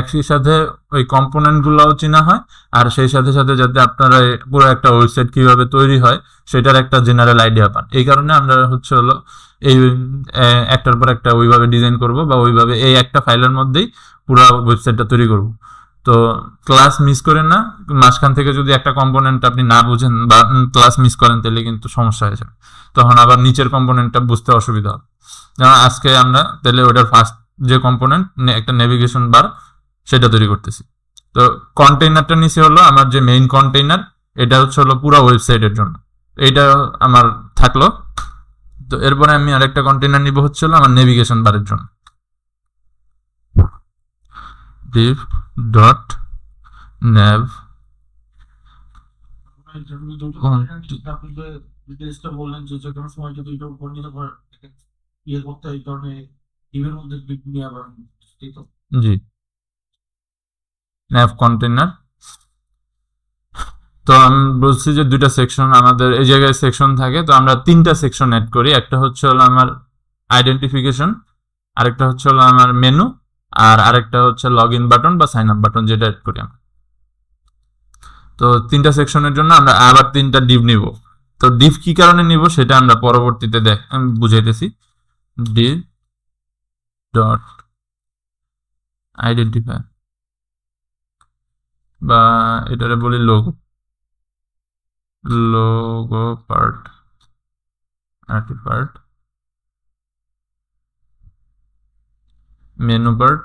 Speaker 1: একই সাথে ওই কম্পোনেন্ট গুলাও চেনা হয়, আর সেই সাথে সাথে যাতে আপনারা পুরো একটা ওয়েবসাইট কিভাবে তৈরি হয় সেটার একটা জেনারেল আইডিয়া পান। এই কারণে আমরা হচ্ছে হলো এই একটার পর একটা ওইভাবে ডিজাইন করব, বা ওইভাবে এই একটা ফাইলের মধ্যেই পুরো ওয়েবসাইটটা তৈরি করব। তো ক্লাস মিস করেন না, মাঝখান থেকে যদি একটা কম্পোনেন্ট আপনি না বুঝেন বা ক্লাস মিস করেন তাহলে কিন্তু সমস্যা হয়ে যাবে, তখন আবার নিচের কম্পোনেন্টটা বুঝতে অসুবিধা হবে। যেমন আজকে আমরা তাহলে ওটার ফার্স্ট যে কম্পোনেন্ট একটা নেভিগেশন বার সেটা তৈরি করতেছি। তো কন্টেইনারটা নিচে হলো আমার যে মেইন কন্টেইনার, এটা হচ্ছে হলো পুরো ওয়েবসাইটের জন্য, এইটা আমার থাকলো। তো এরপরে আমি আরেকটা কন্টেইনার নিব হচ্ছে হলো আমার নেভিগেশন বারের জন্য, div ডট nav
Speaker 2: ডিটেইলসটা বললেন যে যে কোনো সময় যদি এটা উপর নিতে পারে ইয়ে করতে হয়, এই কারণে টিমের মধ্যে নিয়ে আবার, ঠিক তো?
Speaker 1: জি, nav কন্টেইনার। তো আমি বলছি যে দুইটা সেকশন আমাদের এই জায়গায় সেকশন থাকে, তো আমরা তিনটা সেকশন অ্যাড করি, একটা হচ্ছে হলো আমার আইডেন্টিফিকেশন, আরেকটা হচ্ছে হলো আমার মেনু, আর আরেকটা হচ্ছে লগ ইন বাটন বা সাইন আপ বাটন, যেটা অ্যাড করি আমরা। তো তিনটা সেকশনের জন্য আমরা আবার তিনটা ডিভ নিব। তো ডিভ কি কারণে নিব সেটা আমরা পরবর্তীতে বুঝাইতেছি। ডিভ ডট আইডেন্টিফাই, বা এটারে বলি লোগো, লোগো পার্ট, আর্টিফার্ট, মেনু পার্ট,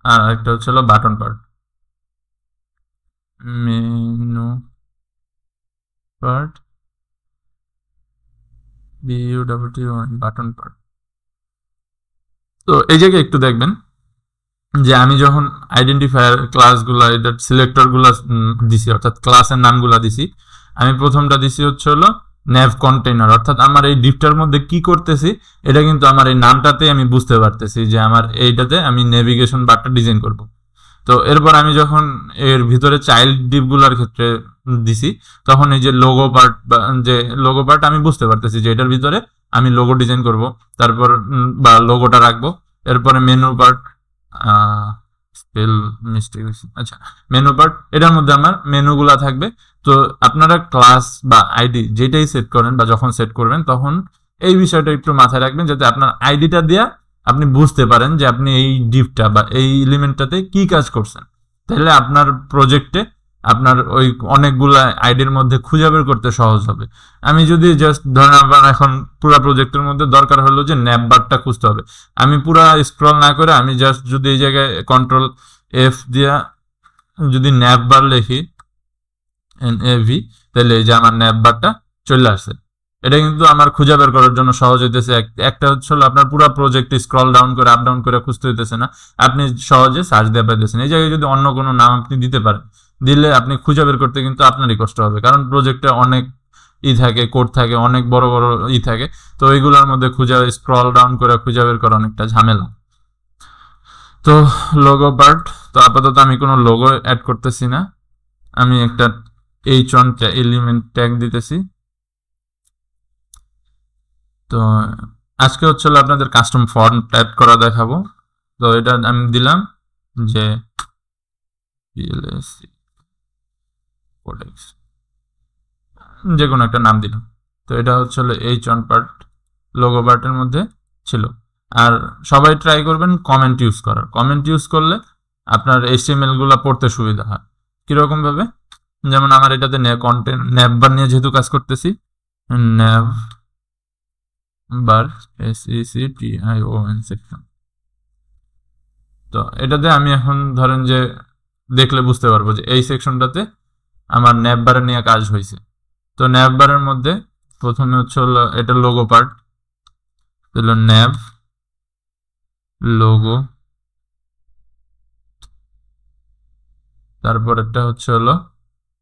Speaker 1: আর একটা হচ্ছে হলো button part, menu part, BUTT1 button part. তো এই জায়গায় একটু দেখবেন যে আমি যখন আইডেন্টিফায়ার ক্লাসগুলা এটা সিলেক্টরগুলা দিছি, অর্থাৎ ক্লাসের নামগুলা দিছি, আমি প্রথমটা দিছি হচ্ছে হলো ন্যাভ কন্টেইনার, অর্থাৎ আমার এই ডিপটার মধ্যে কি করতেছি এটা কিন্তু আমার এই নামটাতে আমি বুঝতে পারতেছি যে আমার এইটাতে আমি নেভিগেশন বারটা ডিজাইন করব। তো এরপর আমি যখন এর ভিতরে চাইল্ড ডিপগুলোর ক্ষেত্রে দিছি, তখন এই যে লোগো পার্ট যে লোগো পার্ট আমি বুঝতে পারতেছি যে এটার ভিতরে আমি লোগো ডিজাইন করব, তারপর বা লোগোটা রাখবো। এরপরে মেনু পার্ট, স্পেল মিস্টেক হয়েছে, আচ্ছা মেনু পার্ট, এটার মধ্যে আমার মেনুগুলা থাকবে। তো আপনারা ক্লাস বা আইডি যেটাই সেট করেন বা যখন সেট করবেন তখন এই বিষয়টা একটু মাথায় রাখবেন যাতে আপনার আইডিটা দেয়া আপনি বুঝতে পারেন যে আপনি এই ডিপটা বা এই এলিমেন্টটাতে কি কাজ করছেন। তাহলে আপনার প্রজেক্টে আপনার ওই অনেকগুলা আইডির মধ্যে খুঁজে বের করতে সহজ হবে। আমি যদি জাস্ট ধরেন আমার এখন পুরো প্রজেক্টের মধ্যে দরকার হলো যে ন্যাপ বারটা খুঁজতে হবে, আমি পুরো স্ক্রল না করে আমি জাস্ট যদি এই জায়গায় কন্ট্রোল এফ দিয়া যদি ন্যাপ বার লিখি NAV, তাহলে এই যে আমার ন্যাপ বারটা চলে আসছে। এটা কিন্তু আমার খুঁজে বের করার জন্য সহজ হইতেছে। একটা হচ্ছে আপনার পুরো প্রজেক্ট স্ক্রল ডাউন করে আপ ডাউন করে খুঁজতে হইতেছে না, আপনি সহজে সার্চ দিয়ে পাইতেছেন। এই জায়গায় যদি অন্য কোনো নাম আপনি দিতে পারেন, দিলে আপনি খুঁজে বের করতে কিন্তু আপনারই কষ্ট হবে, কারণ প্রজেক্টে অনেক থাকে, কোড থাকে, অনেক বড় বড় থাকে। তো এইগুলোর মধ্যে খুঁজে স্ক্রল ডাউন করে খুঁজে বের করা অনেকটা ঝামেলা। তো লোগো পার্ট, তো আপাতত আমি কোনো লোগো অ্যাড করতেছি না, আমি একটা H1 এলিমেন্ট ট্যাগ দিতেছি। তো আজকে হচ্ছে আপনাদের কাস্টম ফন্ট টাইপ করা দেখাবো। তো এটা আমি দিলাম যে যে কোনো একটা নাম দিলাম। তো এটা হচ্ছে H1 পার্ট লোগো পার্টের মধ্যে ছিল। আর সবাই ট্রাই করবেন কমেন্ট ইউজ করার। কমেন্ট ইউজ করলে আপনার HTML গুলা পড়তে সুবিধা হয়। কিরকম ভাবে, যেমন আমার এটাতে কন্টেন্ট ন্যাভ বার নিয়ে যেহেতু কাজ করতেছি, ন্যাভ বার SECTION সেকশন। তো এটাতে আমি এখন ধরেন যে দেখলে বুঝতে পারবো যে এই সেকশনটাতে আমার ন্যাভ বারের নিয়ে কাজ হয়েছে। তো ন্যাভ বারের মধ্যে প্রথমে হচ্ছে হলো এটা লোগো পার্ট, হলো ন্যাভ লোগো, তারপর একটা হচ্ছে হলো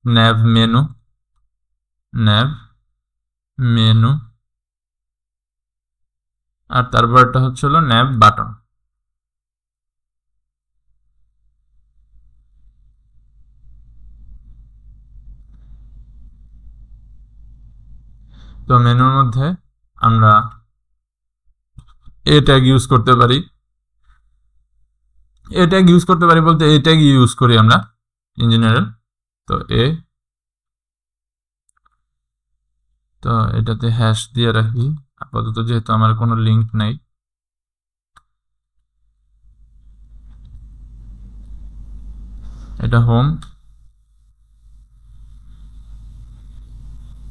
Speaker 1: ন্যাভ মেনু, ন্যাভ মেনু, আর তারপর একটা হচ্ছে হলো ন্যাভ বাটন। তো মেনুর মধ্যে আমরা এ ট্যাগ ইউজ করতে পারি, এ ট্যাগ ইউজ করতে পারি বলতে এ ট্যাগ ইউজ করি আমরা ইন জেনারেল। তো তো এটাতে হ্যাশ দিয়ে রাখি আপাতত, যেহেতু আমার কোনো লিঙ্ক নাই। এটা হোম,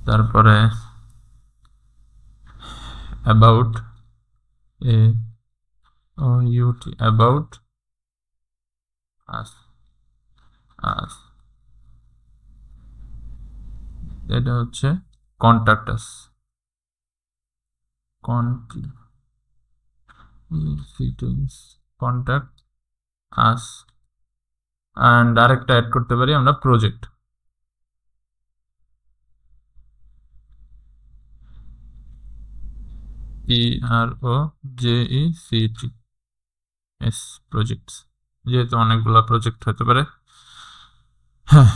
Speaker 1: তারপরে অ্যাবাউট, অ্যাবাউট আস, এটা হচ্ছে contact us, contact us. And আরেকটা অ্যাড করতে পারি আমরা প্রজেক্ট, PROJECTS প্রজেক্টস, যেহেতু অনেকগুলো প্রজেক্ট হতে পারে। হ্যাঁ,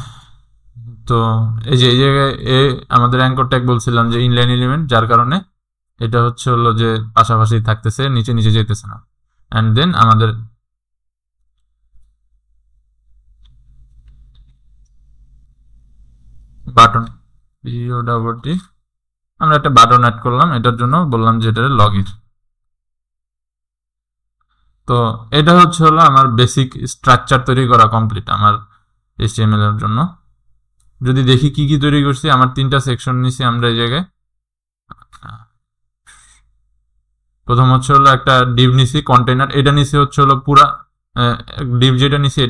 Speaker 1: তো এই যে এই জায়গায় আমাদের অ্যাঙ্কর ট্যাগ বলছিলাম যে ইনলাইন এলিমেন্ট, যার কারণে এটা হচ্ছে হলো যে পাশাপাশি থাকতেছে, নিচে নিচে যেতেছে না। অ্যান্ড দেন আমাদের বাটন, POWT, আমরা একটা বাটন অ্যাড করলাম, এটার জন্য বললাম যে এটা লগইন। তো এটা হচ্ছে হলো আমার বেসিক স্ট্রাকচার তৈরি করা কমপ্লিট আমার HTML এর জন্য। যদি দেখি কি কি তৈরি করছি, আমার 3টা সেকশন নিছি আমরা এই জায়গায়। প্রথম হচ্ছে হলো একটা ডিভ নিছি কন্টেইনার, এটা নিছি হচ্ছে হলো পুরা ডিভ যেটা নিছি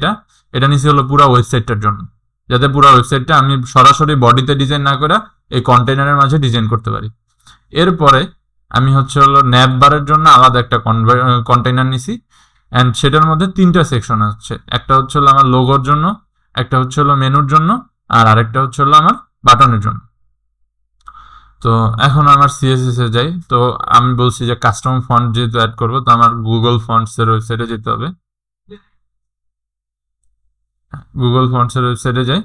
Speaker 1: এটা নিছি হলো পুরা ওয়েবসাইটটার জন্য, যাতে পুরা ওয়েবসাইটটা আমি সরাসরি বডিতে ডিজাইন না করে এই কন্টেইনারের মাঝে ডিজাইন করতে পারি। এরপরে আমি হচ্ছে হলো ন্যাভবারের জন্য আলাদা একটা কন্টেইনার নিছি, অ্যান্ড সেটার মধ্যে 3টা সেকশন আছে। একটা হচ্ছে হলো আমার লোগোর জন্য, একটা হচ্ছে হলো মেনুর জন্য, আর আরেকটা হচ্ছে হলো আমার বাটনের জন্য। তো এখন আমার সিএসএস এ যাই। তো আমি বলছি যে কাস্টম ফন্ট যেহেতু অ্যাড করবো, তো আমার গুগল ফন্টস এর ওয়েবসাইটে যেতে হবে। গুগল ফন্টস এর ওয়েবসাইটে যাই।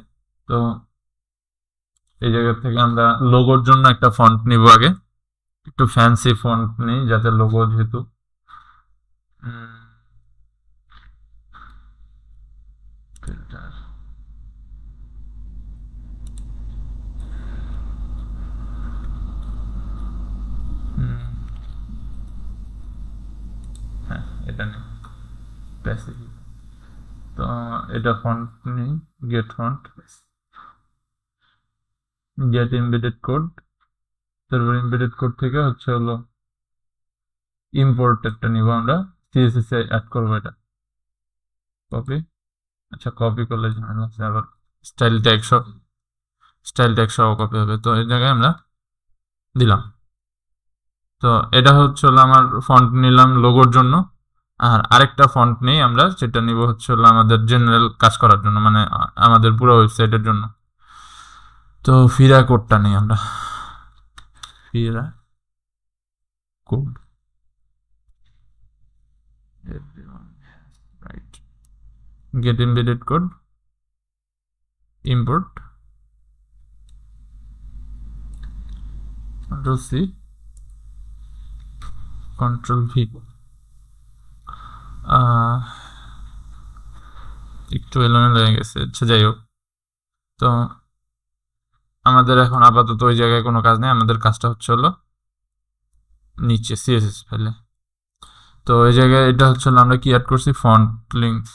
Speaker 1: তো এই জায়গা থেকে আমরা লোগোর জন্য একটা ফন্ট নিব আগে, একটু ফ্যান্সি ফন্ট নেই, যাতে লোগো যেহেতু ফিল্টার হ্যাঁ এটা নেই, প্যাসিফিক। তো এটা ফন্ট নেই, get font, get embedded code. তারপর এমবেডেড কোড থেকে হচ্ছে হলো ইম্পোর্ট একটা নিব, আমরা সিএসএস এ অ্যাড করবো এটা। কপি, আচ্ছা কপি করলে ঝামেলা আছে, আবার স্টাইল ট্যাগ সহ কপি হবে। তো এই জায়গায় আমরা দিলাম। তো এটা হচ্ছে হলো আমার ফন্ট নিলাম লোগোর জন্য। আর আরেকটা ফন্ট নেই আমরা, সেটা নিব হচ্ছে হলো আমাদের জেনারেল কাজ করার জন্য, মানে আমাদের পুরো ওয়েবসাইটের জন্য। তো ফিরা কোডটা নেই আমরা, Fira code, right, get embedded code, import, control C, control V. একটু এলোমেলো হয়ে গেছে, আচ্ছা যাই হোক। তো আমাদের এখন আপাতত ওই জায়গায় কোনো কাজ নেই, আমাদের কাজটা হচ্ছে হলো নিচে সিএসএস ফাইলে। তো এই জায়গায় এটা হচ্ছে হলো আমরা কি অ্যাড করছি, ফন্ট লিঙ্কস,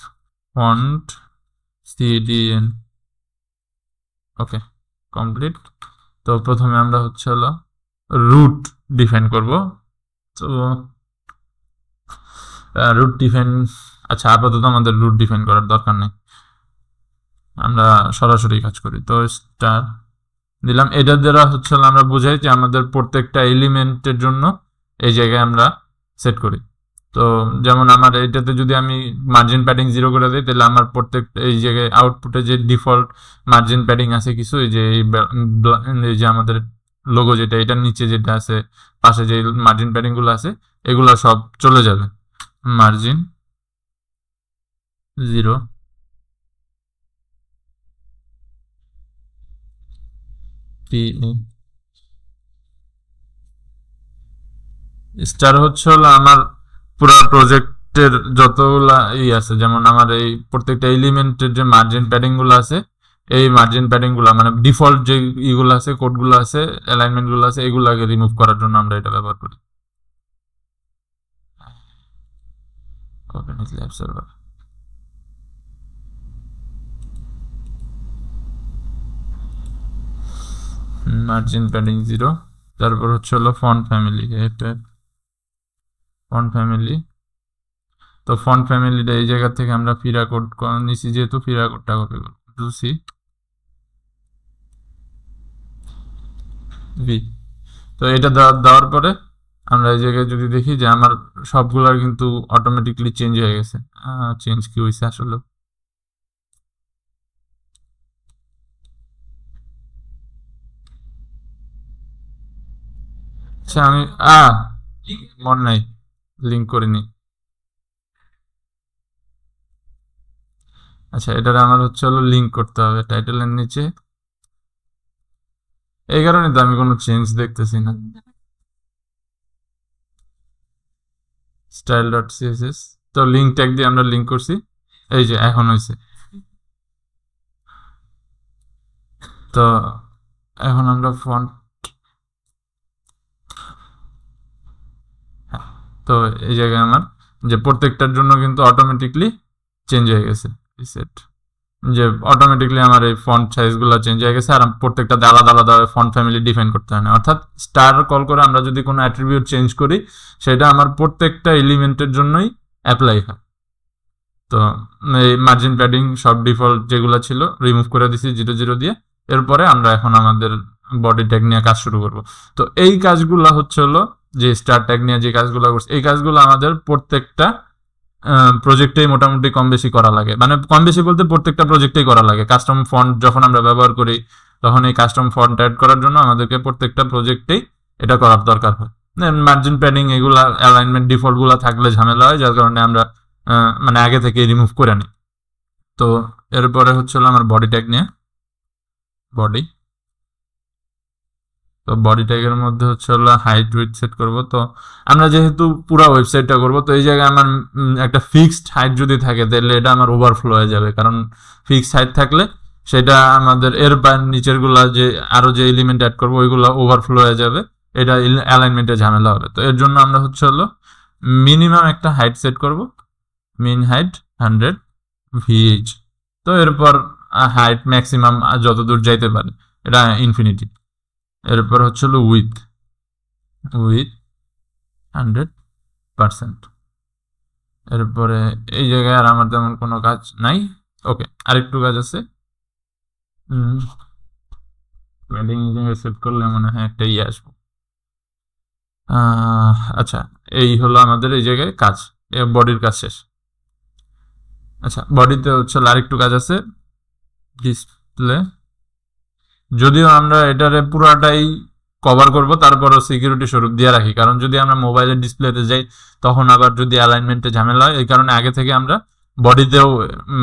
Speaker 1: ফন্ট সিডিএন, ওকে কমপ্লিট। তো প্রথমে আমরা হচ্ছে হলো রুট ডিফাইন করব। তো রুট ডিফাইন, আচ্ছা আপাতত আমাদের রুট ডিফাইন করার দরকার নেই, আমরা সরাসরি কাজ করি। তো স্টার দিলাম। এটার দ্বারা হচ্ছে আমরা বুঝাই যে আমাদের প্রত্যেকটা এলিমেন্টের জন্য এই জায়গায় আমরা সেট করি। তো যেমন আমার এইটাতে যদি আমি মার্জিন প্যাডিং 0 করে দিই, তাহলে আমার প্রত্যেকটা এই জায়গায় আউটপুটে যে ডিফল্ট মার্জিন প্যাডিং আছে কিছু, এই যে এই যে আমাদের লোগো যেটা, এটার নিচে যেটা আছে, পাশে যে মার্জিন প্যাডিং গুলো আছে, এগুলো সব চলে যাবে। মার্জিন 0, স্টার হচ্ছে হলো আমার পুরো প্রজেক্টের যতগুলা আছে, যেমন আমার এই প্রত্যেকটা এলিমেন্টের যে মার্জিন প্যাডিং গুলো আছে, এই মার্জিন প্যাডিং গুলো মানে ডিফল্ট যে ইগুলো আছে, কোড গুলো আছে, অ্যালাইনমেন্ট গুলো আছে, এগুলাকে রিমুভ করার জন্য আমরা এটা ব্যবহার করি। মার্জিন প্যাডিং 0, তারপর হচ্ছে হলো ফন্ট ফ্যামিলি, ফন্ট ফ্যামিলি। তো ফন্ট ফ্যামিলিটা এই জায়গা থেকে আমরা ফিরা কোড নিছি, যেহেতু ফিরা কোডটা কপি করব, সি ভি। তো এটা দেওয়ার পরে আমরা এই জায়গায় যদি দেখি যে আমার সবগুলার কিন্তু অটোমেটিকলি চেঞ্জ হয়ে গেছে। চেঞ্জ কি হয়েছে আসলে, আচ্ছা আমি মনে নাই, লিঙ্ক করিনি। আচ্ছা এটার আমার হচ্ছে হলো লিঙ্ক করতে হবে টাইটেলের নিচে, এই কারণে তো আমি কোনো চেঞ্জ দেখতেছি না। স্টাইল ডট সিএসএস, তো লিঙ্ক ট্যাগ দিয়ে আমরা লিঙ্ক করছি, এই যে এখন হয়েছে। তো এখন আমরা ফন্ট, তো এই জায়গায় আমার যে প্রত্যেকটার জন্য কিন্তু অটোমেটিকলি চেঞ্জ হয়ে গেছে, রিসেট, যে অটোমেটিকলি আমার এই ফন্ট সাইজগুলো চেঞ্জ হয়ে গেছে, আর প্রত্যেকটাতে আলাদা আলাদা ফন্ট ফ্যামিলি ডিফাইন করতে হয় না। অর্থাৎ স্টার কল করে আমরা যদি কোনো অ্যাট্রিবিউট চেঞ্জ করি, সেটা আমার প্রত্যেকটা এলিমেন্টের জন্যই অ্যাপ্লাই হয়। তো এই মার্জিন প্যাডিং সব ডিফল্ট যেগুলো ছিল রিমুভ করে দিছি 0 দিয়ে। এরপরে আমরা এখন আমাদের বডি ট্যাগ নিয়ে কাজ শুরু করব। তো এই কাজগুলো হচ্ছে হলো যে স্টার ট্যাগ নিয়ে যে কাজগুলো করছি, এই কাজগুলো আমাদের প্রত্যেকটা প্রজেক্টেই মোটামুটি কম বেশি করা লাগে, মানে কম বেশি বলতে প্রত্যেকটা প্রজেক্টেই করা লাগে। কাস্টম ফন্ট যখন আমরা ব্যবহার করি তখন এই কাস্টম ফন্ট অ্যাড করার জন্য আমাদেরকে প্রত্যেকটা প্রজেক্টেই এটা করার দরকার হয়। মার্জিন প্যাডিং এগুলা অ্যালাইনমেন্ট ডিফল্ট গুলা থাকলে ঝামেলা হয়, যার কারণে আমরা মানে আগে থেকে রিমুভ করে নিই। তো এরপরে হচ্ছে আমার বডি ট্যাগ নিয়ে, বডি। তো বডি ট্যাগের মধ্যে হচ্ছে হাইট উইডথ সেট করব। তো আমরা যেহেতু পুরো ওয়েবসাইটটা করব, তো এই জায়গায় আমার একটা ফিক্সড হাইট যদি থাকে তাহলে এটা আমার ওভারফ্লো হয়ে যাবে, কারণ ফিক্সড হাইট থাকলে সেটা আমাদের এর নিচের গুলা যে আরো যে এলিমেন্ট অ্যাড করবো ওইগুলো ওভারফ্লো হয়ে যাবে, এটা অ্যালাইনমেন্টে ঝামেলা হবে। তো এর জন্য আমরা হচ্ছে মিনিমাম একটা হাইট সেট করব, মিন হাইট 100 ভিএইচ। তো এরপর হাইট ম্যাক্সিমাম যতদূর যাইতে পারে এটা ইনফিনিটি। এরপর হচ্ছে উইথ 100%। এরপরে এই জায়গায় আর আমার তেমন কোনো কাজ নাই। ওকে, আরেকটু কাজ আছে। সেভ করলে মনে হয় একটা ইয়ে আসবো। আচ্ছা, এই হলো আমাদের এই জায়গায় কাজ, বডির কাজ শেষ। আচ্ছা, বডিতে হচ্ছে আরেকটু কাজ আছে, ডিসপ্লে। যদিও আমরা এটারে পুরাটাই কভার করব, তারপরও সিকিউরিটি স্বরূপ দিয়ে রাখি, কারণ যদি আমরা মোবাইলের ডিসপ্লেতে যাই তখন আবার যদি অ্যালাইনমেন্টে ঝামেলা হয়, এই কারণে আগে থেকে আমরা বডিতেও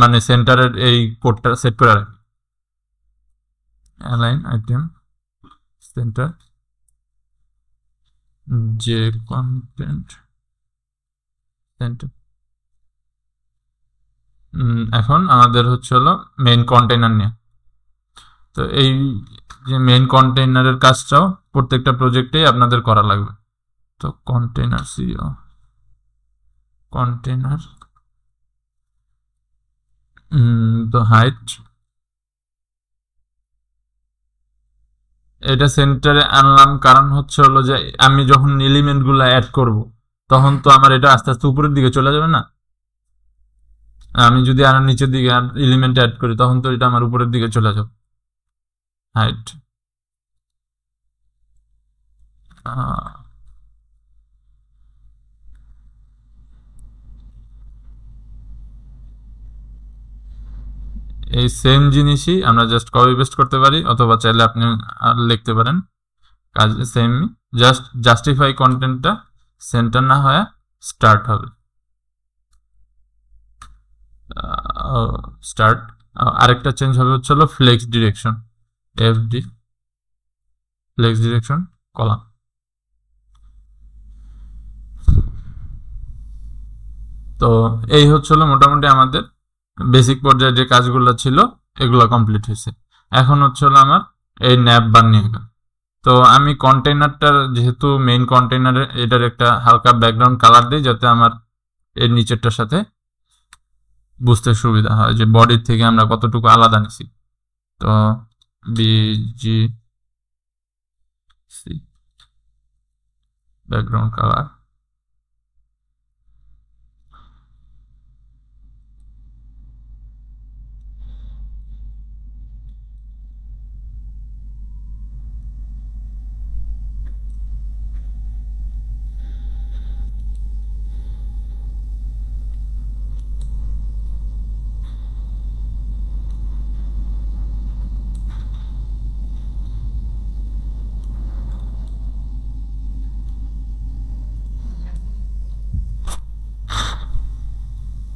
Speaker 1: মানে সেন্টারের এই কোডটা সেট করে রাখি। অ্যালাইন আইটেম সেন্টার যে কন্টেন্ট সেন্টার। এখন আমাদের হচ্ছে মেইন কন্টেইনার নিয়ে। তো এই যে মেইন কন্টেইনারের কাজটাও প্রত্যেকটা প্রজেক্টেই আপনাদের করা লাগবে। তো কন্টেইনার সিও কন্টেইনার, তো হাইট এটা সেন্টারে আনলাম, কারণ হচ্ছে যে আমি যখন এলিমেন্ট গুলা অ্যাড করব তখন তো আমার এটা আস্তে আস্তে উপরের দিকে চলে যাবে না। আমি যদি আরো নিচের দিকে এলিমেন্ট অ্যাড করি তখন তো এটা আমার উপরের দিকে চলে যাবে। হাইট এই সেম জিনিসই আমরা জাস্ট কপি পেস্ট করতে পারি, অথবা চাইলে আপনি লিখতে পারেন কাজ সেম, জাস্ট জাস্টিফাই কন্টেন্টটা সেন্টার না হয় স্টার্ট হবে। স্টার্ট। আরেকটা চেঞ্জ হবে হচ্ছে flex direction, FD flex direction column. তো এই হচ্ছিল মোটামুটি আমাদের বেসিক পর্যায়ে যে কাজগুলো ছিল এগুলো কমপ্লিট হয়েছে। এখন হচ্ছে আমার এই ন্যাপ বার নিয়ে। তো আমি কন্টেইনারটার যেহেতু মেইন কন্টেইনারে এটার একটা হালকা ব্যাকগ্রাউন্ড কালার দিই, যাতে আমার এর নিচেরটার সাথে বুঝতে সুবিধা হয় যে বডির থেকে আমরা কতটুকু আলাদা নিছি। তো বিজি ব্যাকগ্রাউন্ড কালার।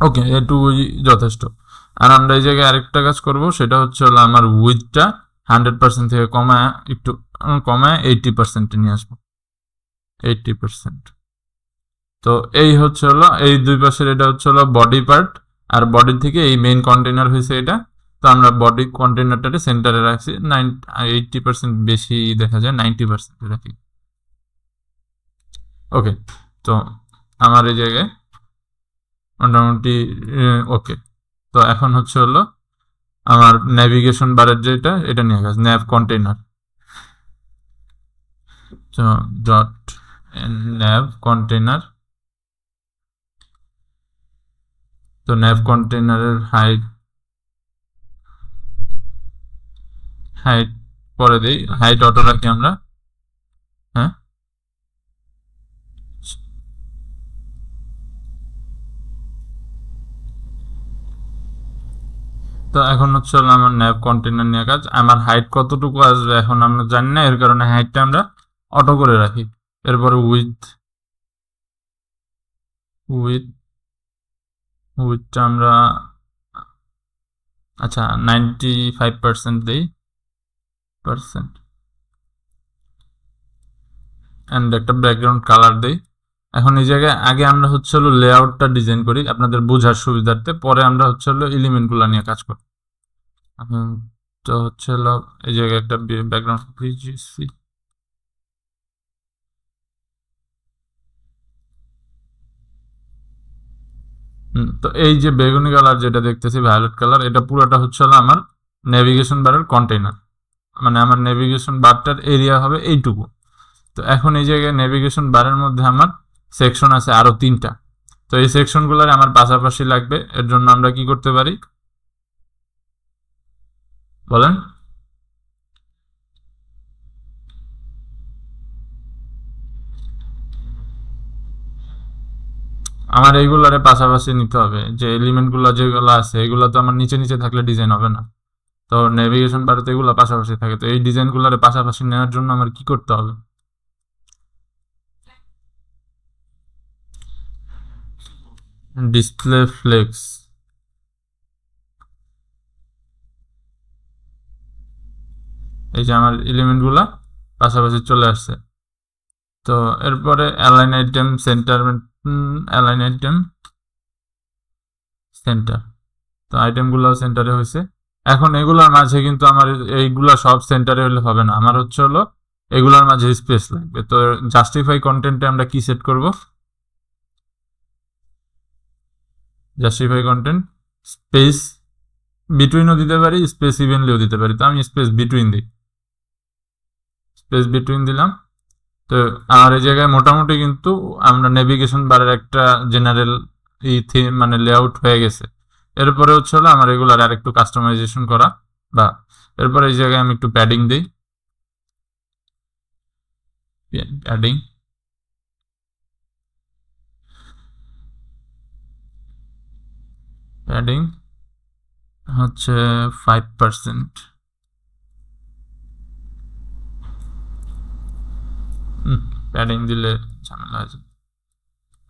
Speaker 1: ওকে, এটুকুই যথেষ্ট। আর আমরা এই জায়গায় আরেকটা কাজ করব, সেটা হচ্ছে আমার উইথটা 100% থেকে কমায় একটু কমায় 80% নিয়ে আসবো, 80%। তো এই হচ্ছে এই দুই পাশের এটা হচ্ছে বডি পার্ট, আর বডি থেকে এই মেইন কন্টেইনার হয়েছে এটা। তো আমরা বডি কন্টেইনারটাকে সেন্টারে রাখছি, 80% বেশি দেখা যায়, 90% রাখি। ওকে, তো আমার এই জায়গায় মোটামুটি ওকে। তো এখন হচ্ছে আমার নেভিগেশন বারের যেটা এটা নিয়ে গেছে ন্যাভ কন্টেইনার। তো ডট ন্যাভ কন্টেইনার। তো ন্যাভ কন্টেইনারের হাইট পরে দিই, হাইট অটো রাখি আমরা। হ্যাঁ, তো এখন হচ্ছে হলো আমার ন্যাব কন্টেনার নিয়ে কাজ। আমার হাইট কতটুকু আসবে এখন আমরা জানি না, এর কারণে হাইটটা আমরা অটো করে রাখি। এরপরে উইথ উইথটা আমরা আচ্ছা 95% দিই পার্সেন্ট, অ্যান্ড একটা ব্যাকগ্রাউন্ড কালার দিই। এখন এই জায়গায় আগে আমরা হচ্ছে হলো লেআউটটা ডিজাইন করি আপনাদের বোঝার সুবিধার্থে, পরে আমরা হচ্ছে হলো এলিমেন্টগুলো নিয়ে কাজ করি। এখন তো হচ্ছে হলো এই জায়গায় একটা ব্যাকগ্রাউন্ড বিজিসি, তো এই যে বেগুনি কালার যেটা দেখতেছি ভায়োলেট কালার, এটা পুরোটা হচ্ছে হলো আমার নেভিগেশন বারের কন্টেইনার, মানে আমার নেভিগেশন বারটার এরিয়া হবে এইটুকু। তো এখন এই জায়গায় নেভিগেশন বারের মধ্যে আমার সেকশন আছে আরো 3টা। তো এই সেকশনগুলোর আমার পাশাপাশি লাগবে, এর জন্য আমরা কি করতে পারি বলেন? আমার এইগুলারে পাশাপাশি নিতে হবে, যে এলিমেন্টগুলো যেগুলো আছে এগুলো তো আমার নিচে নিচে থাকলে ডিজাইন হবে না। তো নেভিগেশন বারে তো এগুলো পাশাপাশি থাকে, তো এই ডিজাইনগুলোরে পাশাপাশি নেওয়ার জন্য আমার কি করতে হবে? ডিসপ্লে ফ্লেক্স, এই যে আমার এলিমেন্টগুলো পাশাপাশি চলে আসছে। তো এরপরে align item centre, align item centre, তো আইটেমগুলো সেন্টারে হয়েছে। এখন এগুলোর মাঝে কিন্তু আমার এইগুলা সব সেন্টারে হলে হবে না, আমার হচ্ছে হলো এগুলোর মাঝে স্পেস লাগবে। তো জাস্টিফাই কন্টেন্টে আমরা কি সেট করব? জাস্টিফাই কন্টেন্ট স্পেস বিটুইনও দিতে পারি, স্পেস ইভেনলিও দিতে পারি। তো আমি স্পেস বিটুইন দিই, স্পেস বিটুইন দিলাম। তো আর এই জায়গায় মোটামুটি কিন্তু আমরা নেভিগেশন বারের একটা জেনারেল এই মানে লেআউট হয়ে গেছে। এরপরে হচ্ছে হলো আমার এগুলার আর একটু কাস্টমাইজেশন করা, বা এরপরে এই জায়গায় আমি একটু প্যাডিং দিই, প্যাডিং প্যাডিং হচ্ছে 5%। প্যাডিং দিলে ঝামেলা হয়ে যাবে।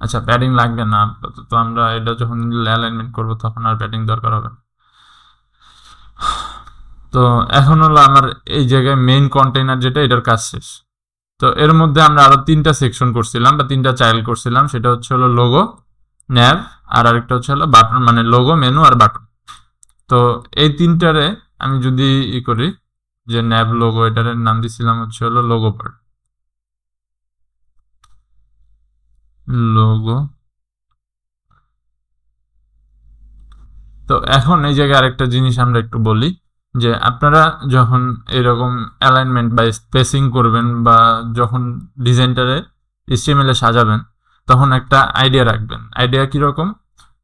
Speaker 1: আচ্ছা প্যাডিং লাগবে না আপাতত, আমরা এটা যখন অ্যালাইনমেন্ট করবো তখন আর প্যাডিং দরকার হবে না। তো এখন হলো আমার এই জায়গায় মেইন কন্টেইনার যেটা, এটার কাজ শেষ। তো এর মধ্যে আমরা আরো 3টা সেকশন করছিলাম বা 3টা চাইল্ড করছিলাম, সেটা হচ্ছে হলো লোগো, ন্যাভ, আর আরেকটা হচ্ছে হলো বাটন, মানে লোগো, মেনু আর বাটন। তো এই 3টারে আমি যদি ই করি যে ন্যাভ লোগো, এটার নাম দিছিলাম হচ্ছে হলো লোগো পার্ট, লোগো। তো এখন এই জায়গায় আরেকটা জিনিস আমরা একটু বলি, যে আপনারা যখন এরকম অ্যালাইনমেন্ট বা স্পেসিং করবেন বা যখন ডিজাইনটারে HTML এ সাজাবেন, তখন একটা আইডিয়া রাখবেন। আইডিয়া কিরকম?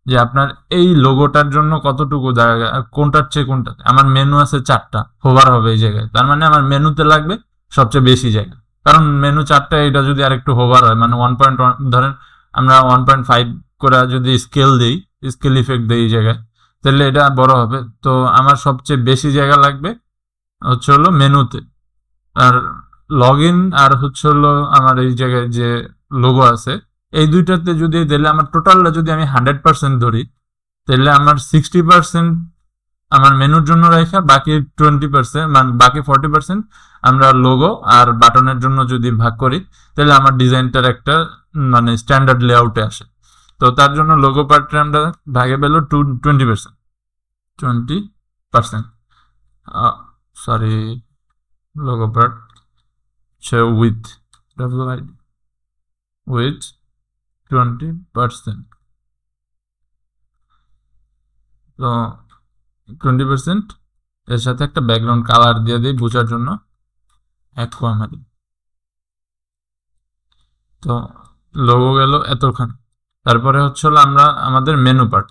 Speaker 1: যে আপনার এই লোগোটার জন্য কতটুকু জায়গা, কোনটার চেয়ে কোনটা, আমার মেনু আছে 4টা, হোভার হবে এই জায়গায়, তার মানে আমার মেনুতে লাগবে সবচেয়ে বেশি জায়গা। কারণ মেনু 4টা, এটা যদি আরেকটু হোভার হয়, মানে 1.1 ধরেন আমরা 1.5 করে যদি স্কেল দিই, স্কেল ইফেক্ট দিই এই জায়গায়, তাহলে এটা বড় হবে। তো আমার সবচেয়ে বেশি জায়গা লাগবে হচ্ছে হলো মেনুতে। আর লগ ইন আর হচ্ছে হলো আমার এই জায়গায় যে লোগো আছে, এই দুইটাতে যদি দিলে আমার টোটালটা যদি আমি 100% ধরি, তাহলে আমার 60% আমার মেনুর জন্য রেখা, বাকি 20% মানে বাকি 40% আমরা লোগো আর বাটনের জন্য যদি ভাগ করি, তাহলে আমার ডিজাইনটার একটা মানে স্ট্যান্ডার্ড লেআউটে আসে। তো তার জন্য লোগো পার্টে আমরা ভাগে পেলো 20%, 20%, সরি, লোগো পার্ট হচ্ছে উইথ 20%। তো 20% এর সাথে একটা ব্যাকগ্রাউন্ড কালার দিয়ে দিই বোঝার জন্য, অ্যাকুয়ামারিন। তো লোগো গেল এতখানি। তারপরে হচ্ছে হলো আমরা আমাদের মেনু পার্ট,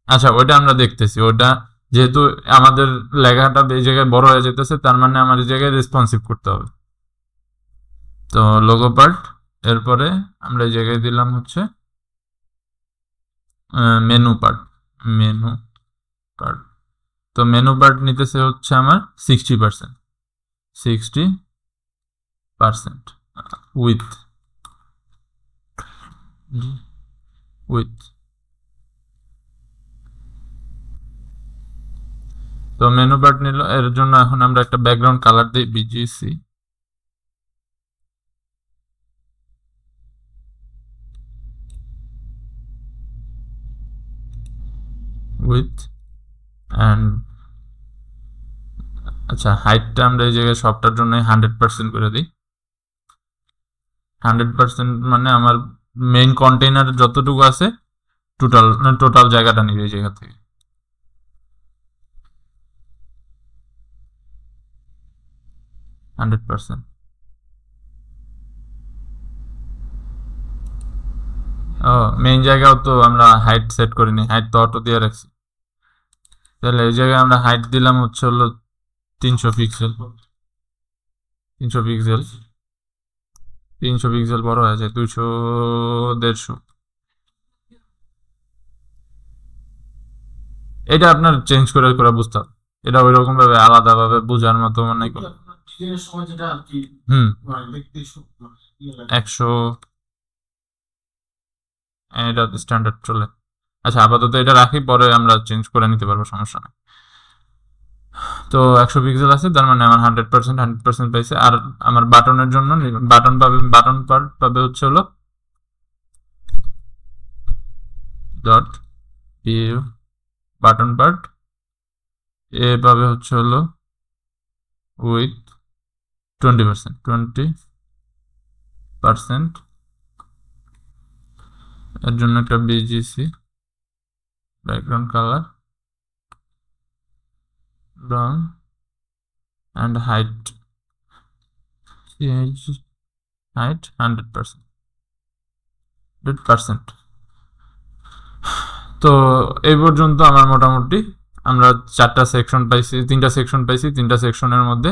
Speaker 1: আচ্ছা ওইটা আমরা দেখতেছি, ওটা যেহেতু আমাদের লেখাটা এই জায়গায় বড় হয়ে যেতেছে, তার মানে আমার এই জায়গায় রেসপন্সিভ করতে হবে। তো লোগো পার্ট, এরপরে আমরা এই জায়গায় দিলাম হচ্ছে মেনু পার্ট, মেনু কার্ড। তো মেনু কার্ড নিতেছে হচ্ছে আমার 60%, 60% উইথ উইথ তো মেনু কার্ড নিল। এর জন্য এখন আমরা একটা ব্যাকগ্রাউন্ড কালার দিই বিজিসি উইথ অ্যান্ড আচ্ছা হাইটটা আমরা এই জায়গায় সবটার জন্য 100% করে দিই। 100% মানে আমার মেইন কন্টেইনার যতটুকু আছে টোটাল টোটাল জায়গাটা নিবে এই জায়গা থেকে। ও মেইন জায়গাও তো আমরা হাইট সেট করিনি, হাইট তো অটো দিয়ে রাখছি। তাহলে এই জায়গায় আমরা হাইট দিলাম হচ্ছে হলো 300 পিক্সেল। 300 পিক্সেল 300 পিক্সেল বড় হয়ে যায় 200 150। এটা আপনার চেঞ্জ করে করে বুঝতে হবে, এটা ওই রকম ভাবে আলাদা ভাবে বোঝার মতো মানে
Speaker 2: ডিজাইনের সময় যেটা আর কি মানে দেখতে ইয়ে লাগে।
Speaker 1: 100 এটা স্ট্যান্ডার্ড চলে। আচ্ছা আপাতত এটা রাখি, পরে আমরা চেঞ্জ করে নিতে পারবো, সমস্যা নেই। তো 100 পিক্সেল আছে, তার মানে আমার 100% পাইছে। আর আমার বাটনের জন্য বাটন পাবে, বাটন পার্ট পাবে হচ্ছে হলো ডট ভিউ বাটন পার্ট, এ পাবে হচ্ছে হলো উইথ 20%। এর জন্য একটা BGC background colour brown and height 100%। তো এই পর্যন্ত আমার মোটামুটি আমরা 4টা সেকশন পাইছি, 3টা সেকশন পাইছি। 3টা সেকশনের মধ্যে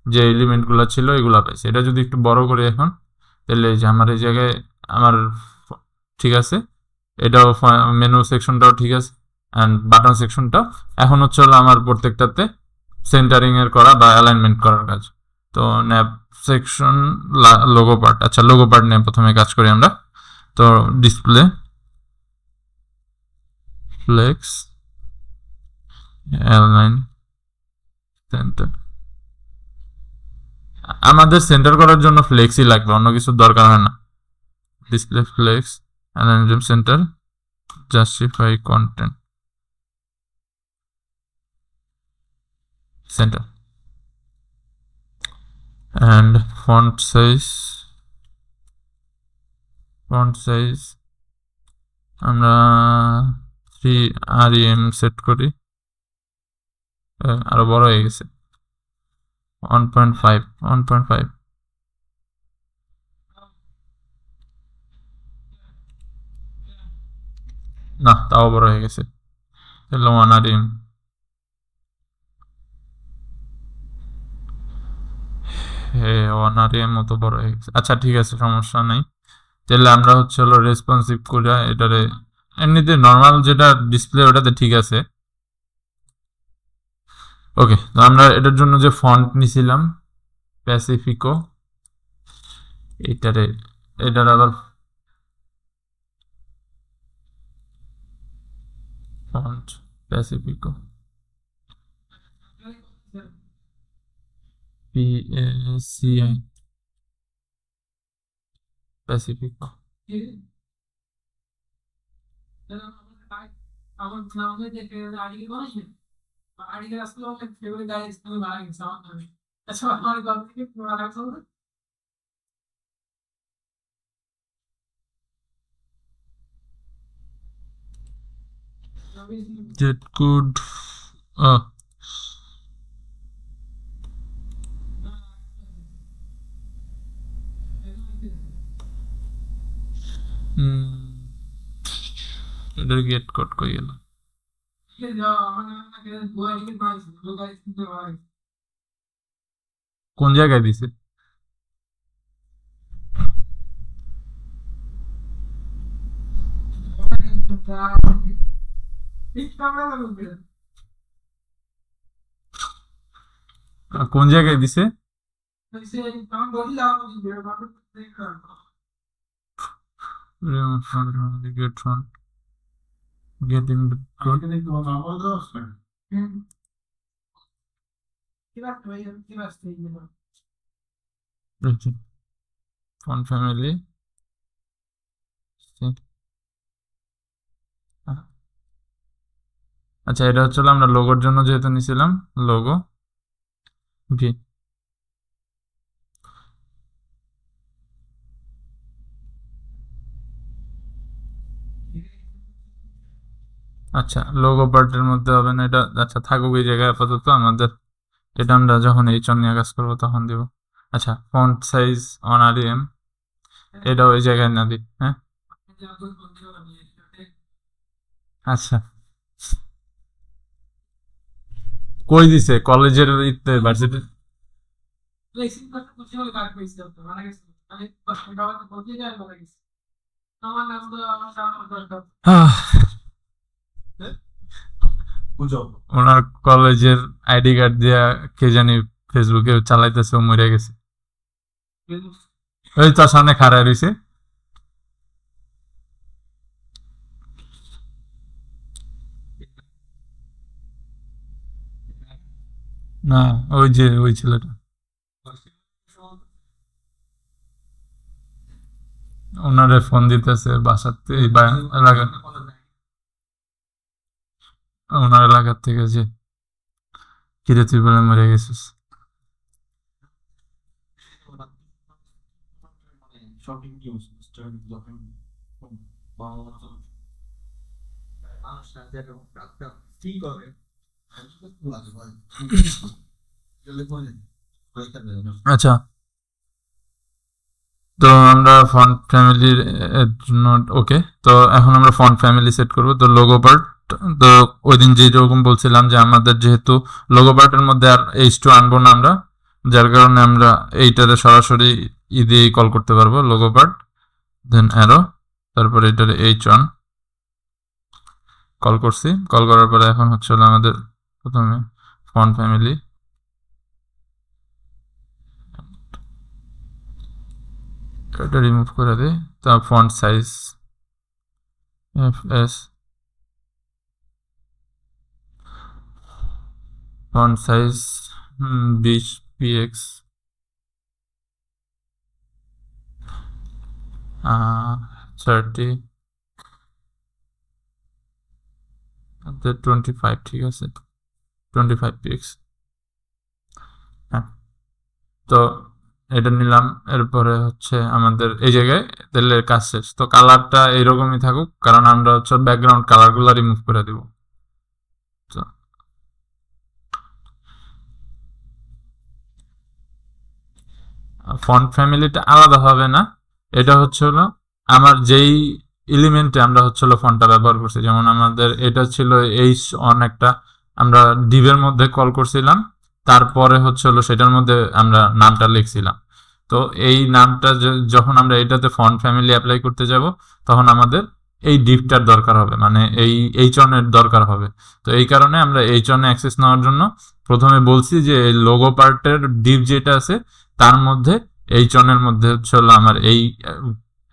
Speaker 1: যে এলিমেন্টগুলো ছিল এগুলা পাইছি। এটা যদি একটু বড় করি এখন, তাহলে এই যে আমার এই জায়গায় আমার ঠিক আছে, এটাও মেনু সেকশনটাও ঠিক আছে অ্যান্ড বাটন সেকশনটাও। এখন হচ্ছে হলো আমার প্রত্যেকটাতে সেন্টারিং এর করা বা অ্যালাইনমেন্ট করার কাজ। তো ন্যাপ সেকশন লোগো পার্ট, আচ্ছা লোগো পার্ট নিয়ে প্রথমে কাজ করি আমরা। তো ডিসপ্লে ফ্লেক্স অ্যালাইন সেন্টার, আমাদের সেন্টার করার জন্য ফ্লেক্সই লাগবে, অন্য কিছু দরকার হয় না। Display flakes align centre justify content centre and font size আমরা 3 REM সেট করি, আরো বড় হয়ে গেছে 1.5 না তাও বড় হয়ে গেছে, তাহলে 1 REM। হ্যাঁ 1 REM মতো বড় হয়ে গেছে। আচ্ছা ঠিক আছে, সমস্যা নাই। তাহলে আমরা হচ্ছে হলো রেসপন্সিভ করে এটারে, এমনিতে নর্মাল যেটা ডিসপ্লে ওটাতে ঠিক আছে। ওকে, তো আমরা এটার জন্য যে ফন্ট নিছিলাম প্যাসিফিকো, এটার আবার font Pacifico PACI Pacifico. That could এটার গেট কোড কই গেল? কোন জায়গায় দিছে? কোন জায়গায় দিছে? Get front, getting the front. Font family. আচ্ছা, এটা হচ্ছে আমরা লোগোর জন্য যেহেতু নিছিলাম লোগো ভি। আচ্ছা, লোগো পার্টের মধ্যে হবে না এটা। আচ্ছা, থাকুক এই জায়গায় আপাতত। আমাদের এটা আমরা যখন এইচন নিয়ে কাজ করবো তখন দিব। আচ্ছা, ফন্ট সাইজ অন আরইএম এটা ওই জায়গায় না দিই। হ্যাঁ, আচ্ছা। কই দিছে? কলেজের ইতে ভার্সিটি? ওনার কলেজের আইডি কার্ড দিয়া কে জানি ফেসবুকে চালাইতেছে, ও মরে গেছে। ওই তার সামনে খাড়া রয়েছে। না, ওই যে ওই ছেলেটা ওনারে ফোন দিতেছে বাসাতে, এই এলাকা, ওনার এলাকার থেকে, যে কিরে তুই বলে মরে গেছিস।
Speaker 2: শপিং নিউজ যখন ঠিক হবে।
Speaker 1: আচ্ছা, তো আমরা ফন্ট ফ্যামিলির জন্য ওকে। তো এখন আমরা ফন্ট ফ্যামিলি সেট করব। তো লোগো পার্ট, তো ওই দিন যেরকম বলছিলাম যে আমাদের যেহেতু লোগো পার্টের মধ্যে আর H2 আনবো না আমরা, যার কারণে আমরা এইটারে সরাসরি দিয়েই কল করতে পারবো লোগো পার্ট, দেন অ্যারো, তারপরে এটারে H1 কল করছি। কল করার পরে এখন হচ্ছে আমাদের প্রথমে ফন্ট ফ্যামিলি, এটা রিমুভ করে দিই। তার font size FS, font size 20 px, 30, 25, ঠিক আছে, 25 px। হ্যাঁ, তো এটা নিলাম। এরপরে হচ্ছে আমাদের এই জায়গায় তেলের কাজ শেষ। তো কালারটা এইরকমই থাকুক, কারণ আমরা হচ্ছে ব্যাকগ্রাউন্ড কালারগুলো রিমুভ করে দিব। তো ফন্ট ফ্যামিলিটা আলাদা হবে না, এটা হচ্ছে হলো আমার যেই এলিমেন্টে আমরা হচ্ছে হলো ফন্টটা ব্যবহার করছি। যেমন আমাদের এটা ছিল H1 একটা, আমরা ডিভের মধ্যে কল করছিলাম, তারপরে হচ্ছে হলো সেটার মধ্যে আমরা নামটা লিখছিলাম। তো এই নামটা যখন আমরা এটাতে ফন্ট ফ্যামিলি অ্যাপ্লাই করতে যাব, তখন আমাদের এই ডিভটার দরকার হবে, মানে এই H1 এর দরকার হবে। তো এই কারণে আমরা H1 এ অ্যাক্সেস নেওয়ার জন্য প্রথমে বলছি যে লোগো পার্টের ডিভ যেটা আছে তার মধ্যে H1 এর মধ্যে হচ্ছে হলো আমার এই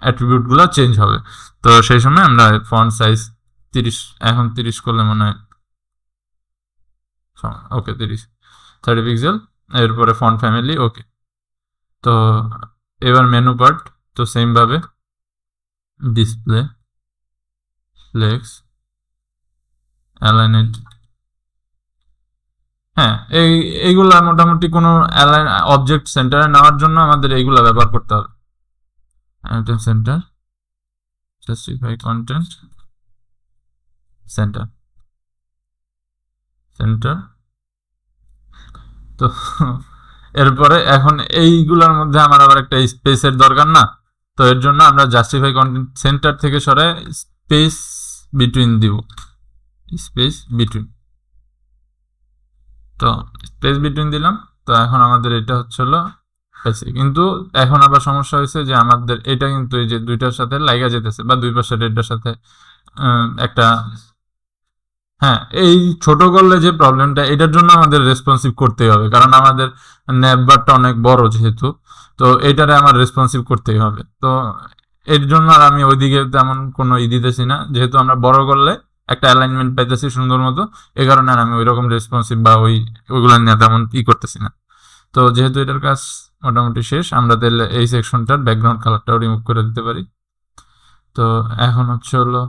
Speaker 1: অ্যাট্রিবিউট গুলো চেঞ্জ হবে। তো সেই সময় আমরা ফন্ট সাইজ 30, এখন 30 করলে মনে হয় ওকে, 30 পিক্সেল। এরপরে ফন্ট ফ্যামিলি ওকে। তো এবার মেনু পার্ট, তো সেম ভাবে ডিসপ্লে, ফ্লেক্স, অ্যালাইন, হ্যাঁ, এইগুলা মোটামুটি কোনো অ্যালাইন অবজেক্ট সেন্টারে নেওয়ার জন্য আমাদের এইগুলা ব্যবহার করতে হবে। Item centre, justify content, centre, centre. তো এরপরে এখন এইগুলোর মধ্যে আমার আবার একটা স্পেসের দরকার না, তো এর জন্য আমরা জাস্টিফাই কন্টেন্ট সেন্টার থেকে সরে স্পেস বিটুইন দিব, স্পেস বিটুইন। তো স্পেস বিটুইন দিলাম। তো এখন আমাদের এটা হচ্ছে হলো পাইছি, কিন্তু এখন আবার সমস্যা হয়েছে যে আমাদের এটা কিন্তু এই যে দুইটার সাথে লাগা যেতেছে, বা দুই পাশের এটার সাথে একটা হ্যাঁ, এই ছোট করলে যে প্রবলেমটা, এটার জন্য আমাদের রেসপন্সিভ করতেই হবে, কারণ আমাদের নেটবারটা অনেক বড় যেহেতু, তো এটারে আমার রেসপন্সিভ করতেই হবে। তো এর জন্য আর আমি ওইদিকে তেমন কোনো দিতেছি না, যেহেতু আমরা বড় করলে একটা অ্যালাইনমেন্ট পাইতেছি সুন্দর মতো, এই কারণে আর আমি ওই রকম রেসপন্সিভ বা ওইগুলো নিয়ে তেমন করতেছি না। তো যেহেতু এটার কাজ মোটামুটি শেষ, আমরা তাহলে এই সেকশনটার ব্যাকগ্রাউন্ড কালারটাও রিমুভ করে দিতে পারি। তো এখন হচ্ছে হলো,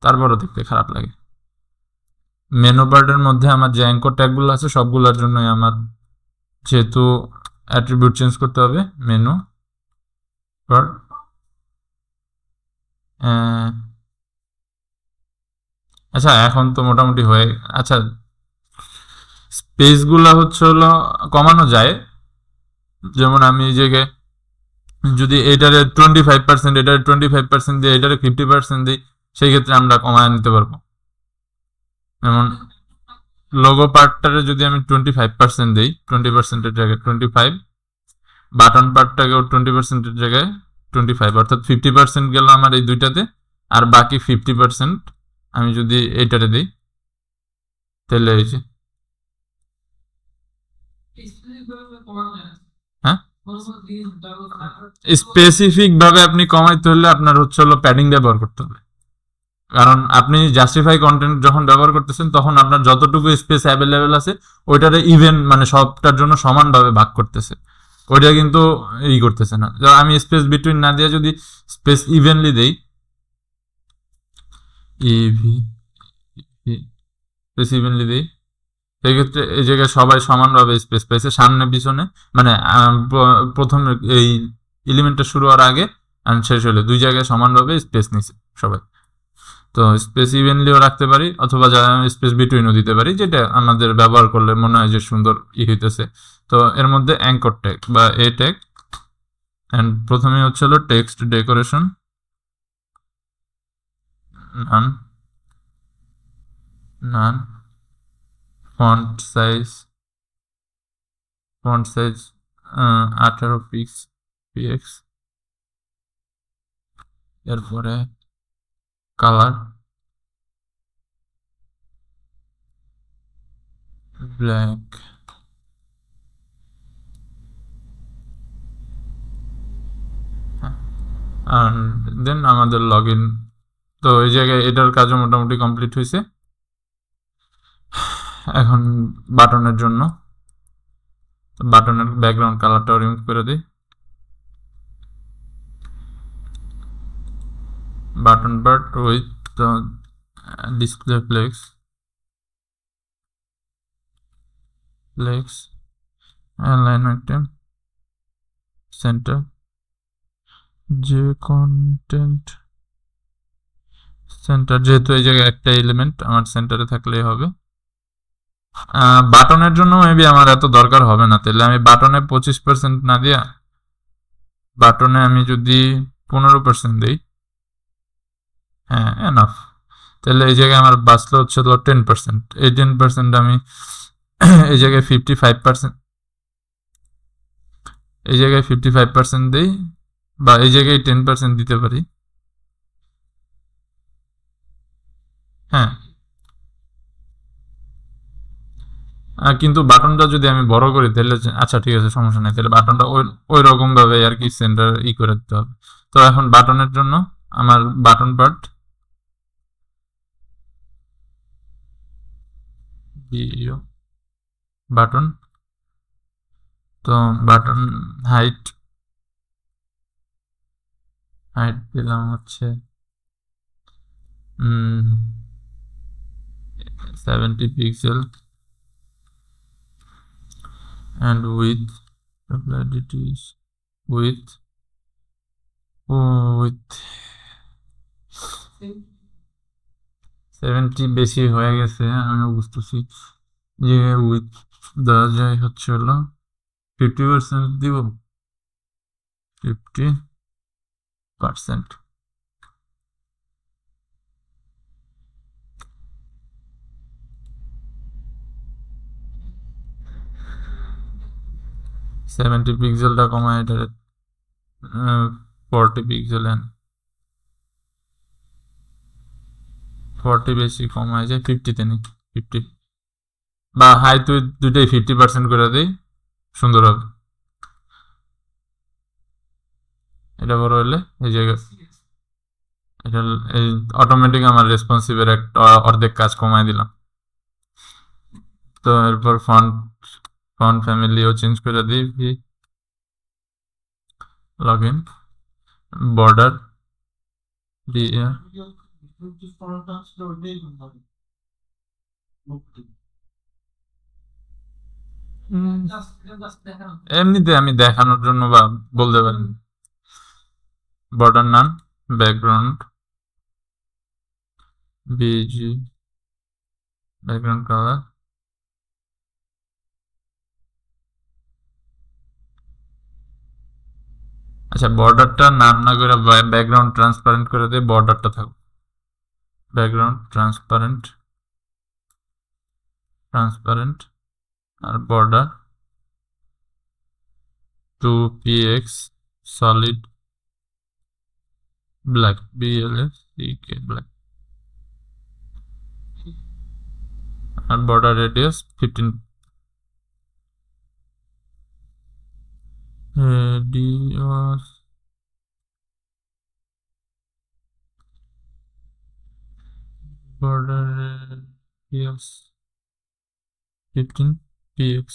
Speaker 1: তারপরও দেখতে খারাপ লাগে। মেনু বারের মধ্যে আমার যে অ্যাঙ্কর ট্যাগগুলো আছে সবগুলোর জন্যই আমার যেহেতু অ্যাট্রিবিউট চেঞ্জ করতে হবে, মেনু বার, আচ্ছা এখন তো মোটামুটি হয়ে, আচ্ছা স্পেসগুলো হচ্ছে হলো কমানো যায়, যেমন আমি এই জায়গায় যদি এটারে 25%, এটারে 25% দিয়ে এটারে 50% দিই, সেই ক্ষেত্রে আমরা কমায় নিতে পারবো। যেমন লোগো পার্টটারে যদি আমি 25% দিই, 20%-এর জায়গায় 25, বাটন পার্টটাকেও 20%-এর জায়গায় 25, অর্থাৎ 50% গেল আমার এই দুইটাতে, আর বাকি 50% আমি যদি এইটারে দিই, তাহলে এই যে, হ্যাঁ স্পেসিফিক ভাবে আপনি কমাইতে হলে আপনার হচ্ছে হলো প্যাডিং ব্যবহার করতে হবে, কারণ আপনি জাস্টিফাই কন্টেন্ট যখন ব্যবহার করতেছেন তখন আপনার যতটুকু স্পেস অ্যাভেলেবেল আছে ওইটারে ইভেন মানে সবটার জন্য সমানভাবে ভাগ করতেছে, ওইটা কিন্তু করতেছে না। আমি স্পেস বিটুইন না দিয়ে যদি স্পেস ইভেনলি দেই, ইভি স্পেস ইভেনলি দিই, সেক্ষেত্রে এই জায়গায় সবাই সমানভাবে স্পেস পাইছে, সামনে পিছনে, মানে প্রথম এই এলিমেন্টটা শুরু হওয়ার আগে আর শেষ হলে দুই জায়গায় সমানভাবে স্পেস নিছে সবাই। তো স্পেস ইভেনলিও রাখতে পারি, অথবা যারা স্পেস বিটুইনও দিতে পারি, যেটা আমাদের ব্যবহার করলে মনে হয় যে সুন্দর হইতেছে। তো এর মধ্যে অ্যাঙ্কর ট্যাগ বা এ ট্যাগ, এন্ড প্রথমে হচ্ছে হলো টেক্সট ডেকোরেশন, নান নান, ফন্ট সাইজ 18 px, এরপরে কালার ব্ল্যাক, আর দেন আমাদের লগ ইন। তো এই জায়গায় এটার কাজও মোটামুটি কমপ্লিট হয়েছে। এখন বাটনের জন্য বাটনের ব্যাকগ্রাউন্ড কালারটাও রিমুভ করে দিই, button but with display flakes line item centre, যে কন্টেন্ট সেন্টার, যেহেতু এই জায়গায় একটা এলিমেন্ট আমার সেন্টারে থাকলেই হবে। বাটনের জন্য মেবি আমার এত দরকার হবে না, তাহলে আমি বাটনে 25% না দিয়া বাটনে আমি যদি 15% দিই, হ্যাঁ এনাফ। তাহলে এই জায়গায় আমার বাঁচলো হচ্ছে 10%, এই 10% আমি এই জায়গায় 55%, এই জায়গায় 55% দিই, বা এই জায়গায় 10% দিতে পারি। হ্যাঁ, কিন্তু বাটনটা যদি আমি বড় করি তাহলে আচ্ছা ঠিক আছে, সমস্যা নেই, তাহলে বাটনটা ওই রকম ভাবে আর কি সেন্টার করে দিতে হবে। তো এখন বাটনের জন্য আমার বাটন পার্ট বাটন, তো বাটন হাইট দিলাম হচ্ছে 70 pixel, and width width with 70 বেশি হয়ে গেছে, আমি বুঝতেছি যে উইথ দেওয়া যায় হচ্ছে হলো 50% দিব, 50%। 70 পিক্সেলটা কমায় এটা 40 পিক্সেল, 40 বেশি কমায় যায় 50-তে নেই, 50 বা হাই তুই দুইটাই 50% করে দেই, সুন্দর হবে। এটা বড় হলে এই জায়গায় এটা অটোমেটিক আমার রেসপন্সিভের একটা অর্ধেক কাজ কমায় দিলাম। তো এরপর ফন্ট ফ্যামিলিও চেঞ্জ করে দিই, লগ ইন বর্ডার এমনিতে আমি দেখানোর জন্য বা বলতে পারি। বর্ডার নান, ব্যাকগ্রাউন্ড বিজি, ব্যাকগ্রাউন্ড কালার, আচ্ছা বর্ডারটা নাম না করে ব্যাকগ্রাউন্ড ট্রান্সপারেন্ট করে দিয়ে বর্ডারটা থাকুক, ব্যাকগ্রাউন্ড ট্রান্সপারেন্ট আর border 2px solid black, BLACK black, আর border radius 15, radius border radius 15px,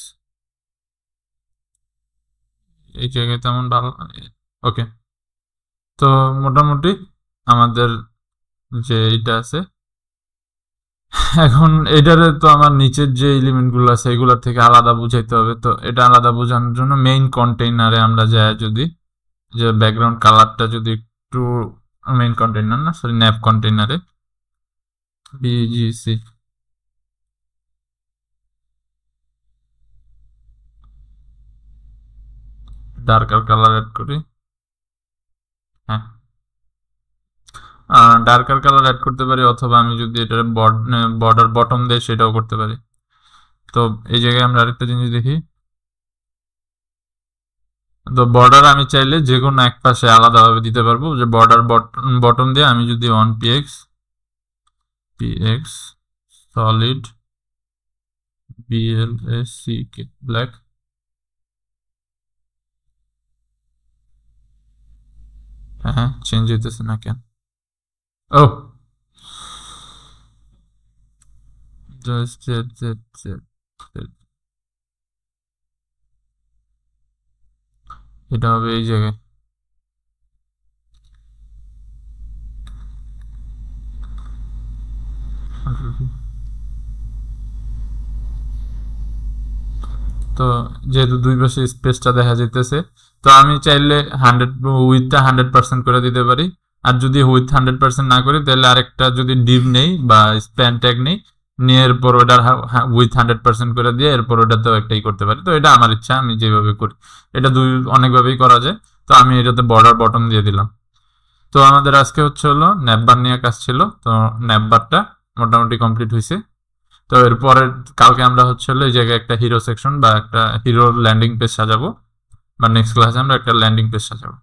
Speaker 1: এই জায়গায় তেমন ভালো। ওকে, তো মোটামুটি আমাদের যে এটা আছে এখন এটারে তো আমার নিচের যে এলিমেন্ট গুলো আছে এগুলোর থেকে আলাদা বুঝাইতে হবে। তো এটা আলাদা বোঝানোর জন্য মেইন কন্টেইনারে আমরা যাই, যদি যে ব্যাকগ্রাউন্ড কালারটা যদি একটু মেইন কন্টেইনার না সরি ন্যাপ কন্টেইনারে BGC ডার্কার কালার অ্যাড করি। হ্যাঁ, ডার্কার কালার অ্যাড করতে পারি, অথবা আমি যদি এটার বর্ডার বটম দেয় সেটাও করতে পারি। তো এই জায়গায় আমরা আরেকটা জিনিস দেখি, তো বর্ডার আমি চাইলে যে কোনো এক পাশে আলাদাভাবে দিতে পারবো, যে বর্ডার বটম দিয়ে আমি যদি 1px সলিড BLACK ব্ল্যাক, হ্যাঁ চেঞ্জ হইতেছে না কেন? ও জাস্ট এটা হবে এই জায়গায়। তো যেহেতু দুই পাশে স্পেসটা দেখা যাইতেছে, তো আমি চাইলে 100 উইথটা 100% করে দিতে পারি। আর যদি উইথ 100% না করি তাহলে আরেকটা যদি ডিভ নেই বা স্প্যান ট্যাগ নেই, নিয়ে এরপর ওটার উইথ 100% করে দিয়ে এরপর ওটাতেও একটাই করতে পারি। তো এটা আমার ইচ্ছা, আমি যেভাবে করি, এটা অনেকভাবেই করা যায়। তো আমি এটাতে বর্ডার বটম দিয়ে দিলাম। তো আমাদের আজকে হলো ন্যাপবার নিয়ে কাজ ছিল, তো ন্যাপবারটা মোটামুটি কমপ্লিট হয়েছে। তো এরপরে কালকে আমরা হলো এই জায়গায় একটা হিরো সেকশন বা একটা হিরো ল্যান্ডিং পেজ সাজাবো, বা নেক্সট ক্লাসে আমরা একটা ল্যান্ডিং পেজ সাজাবো।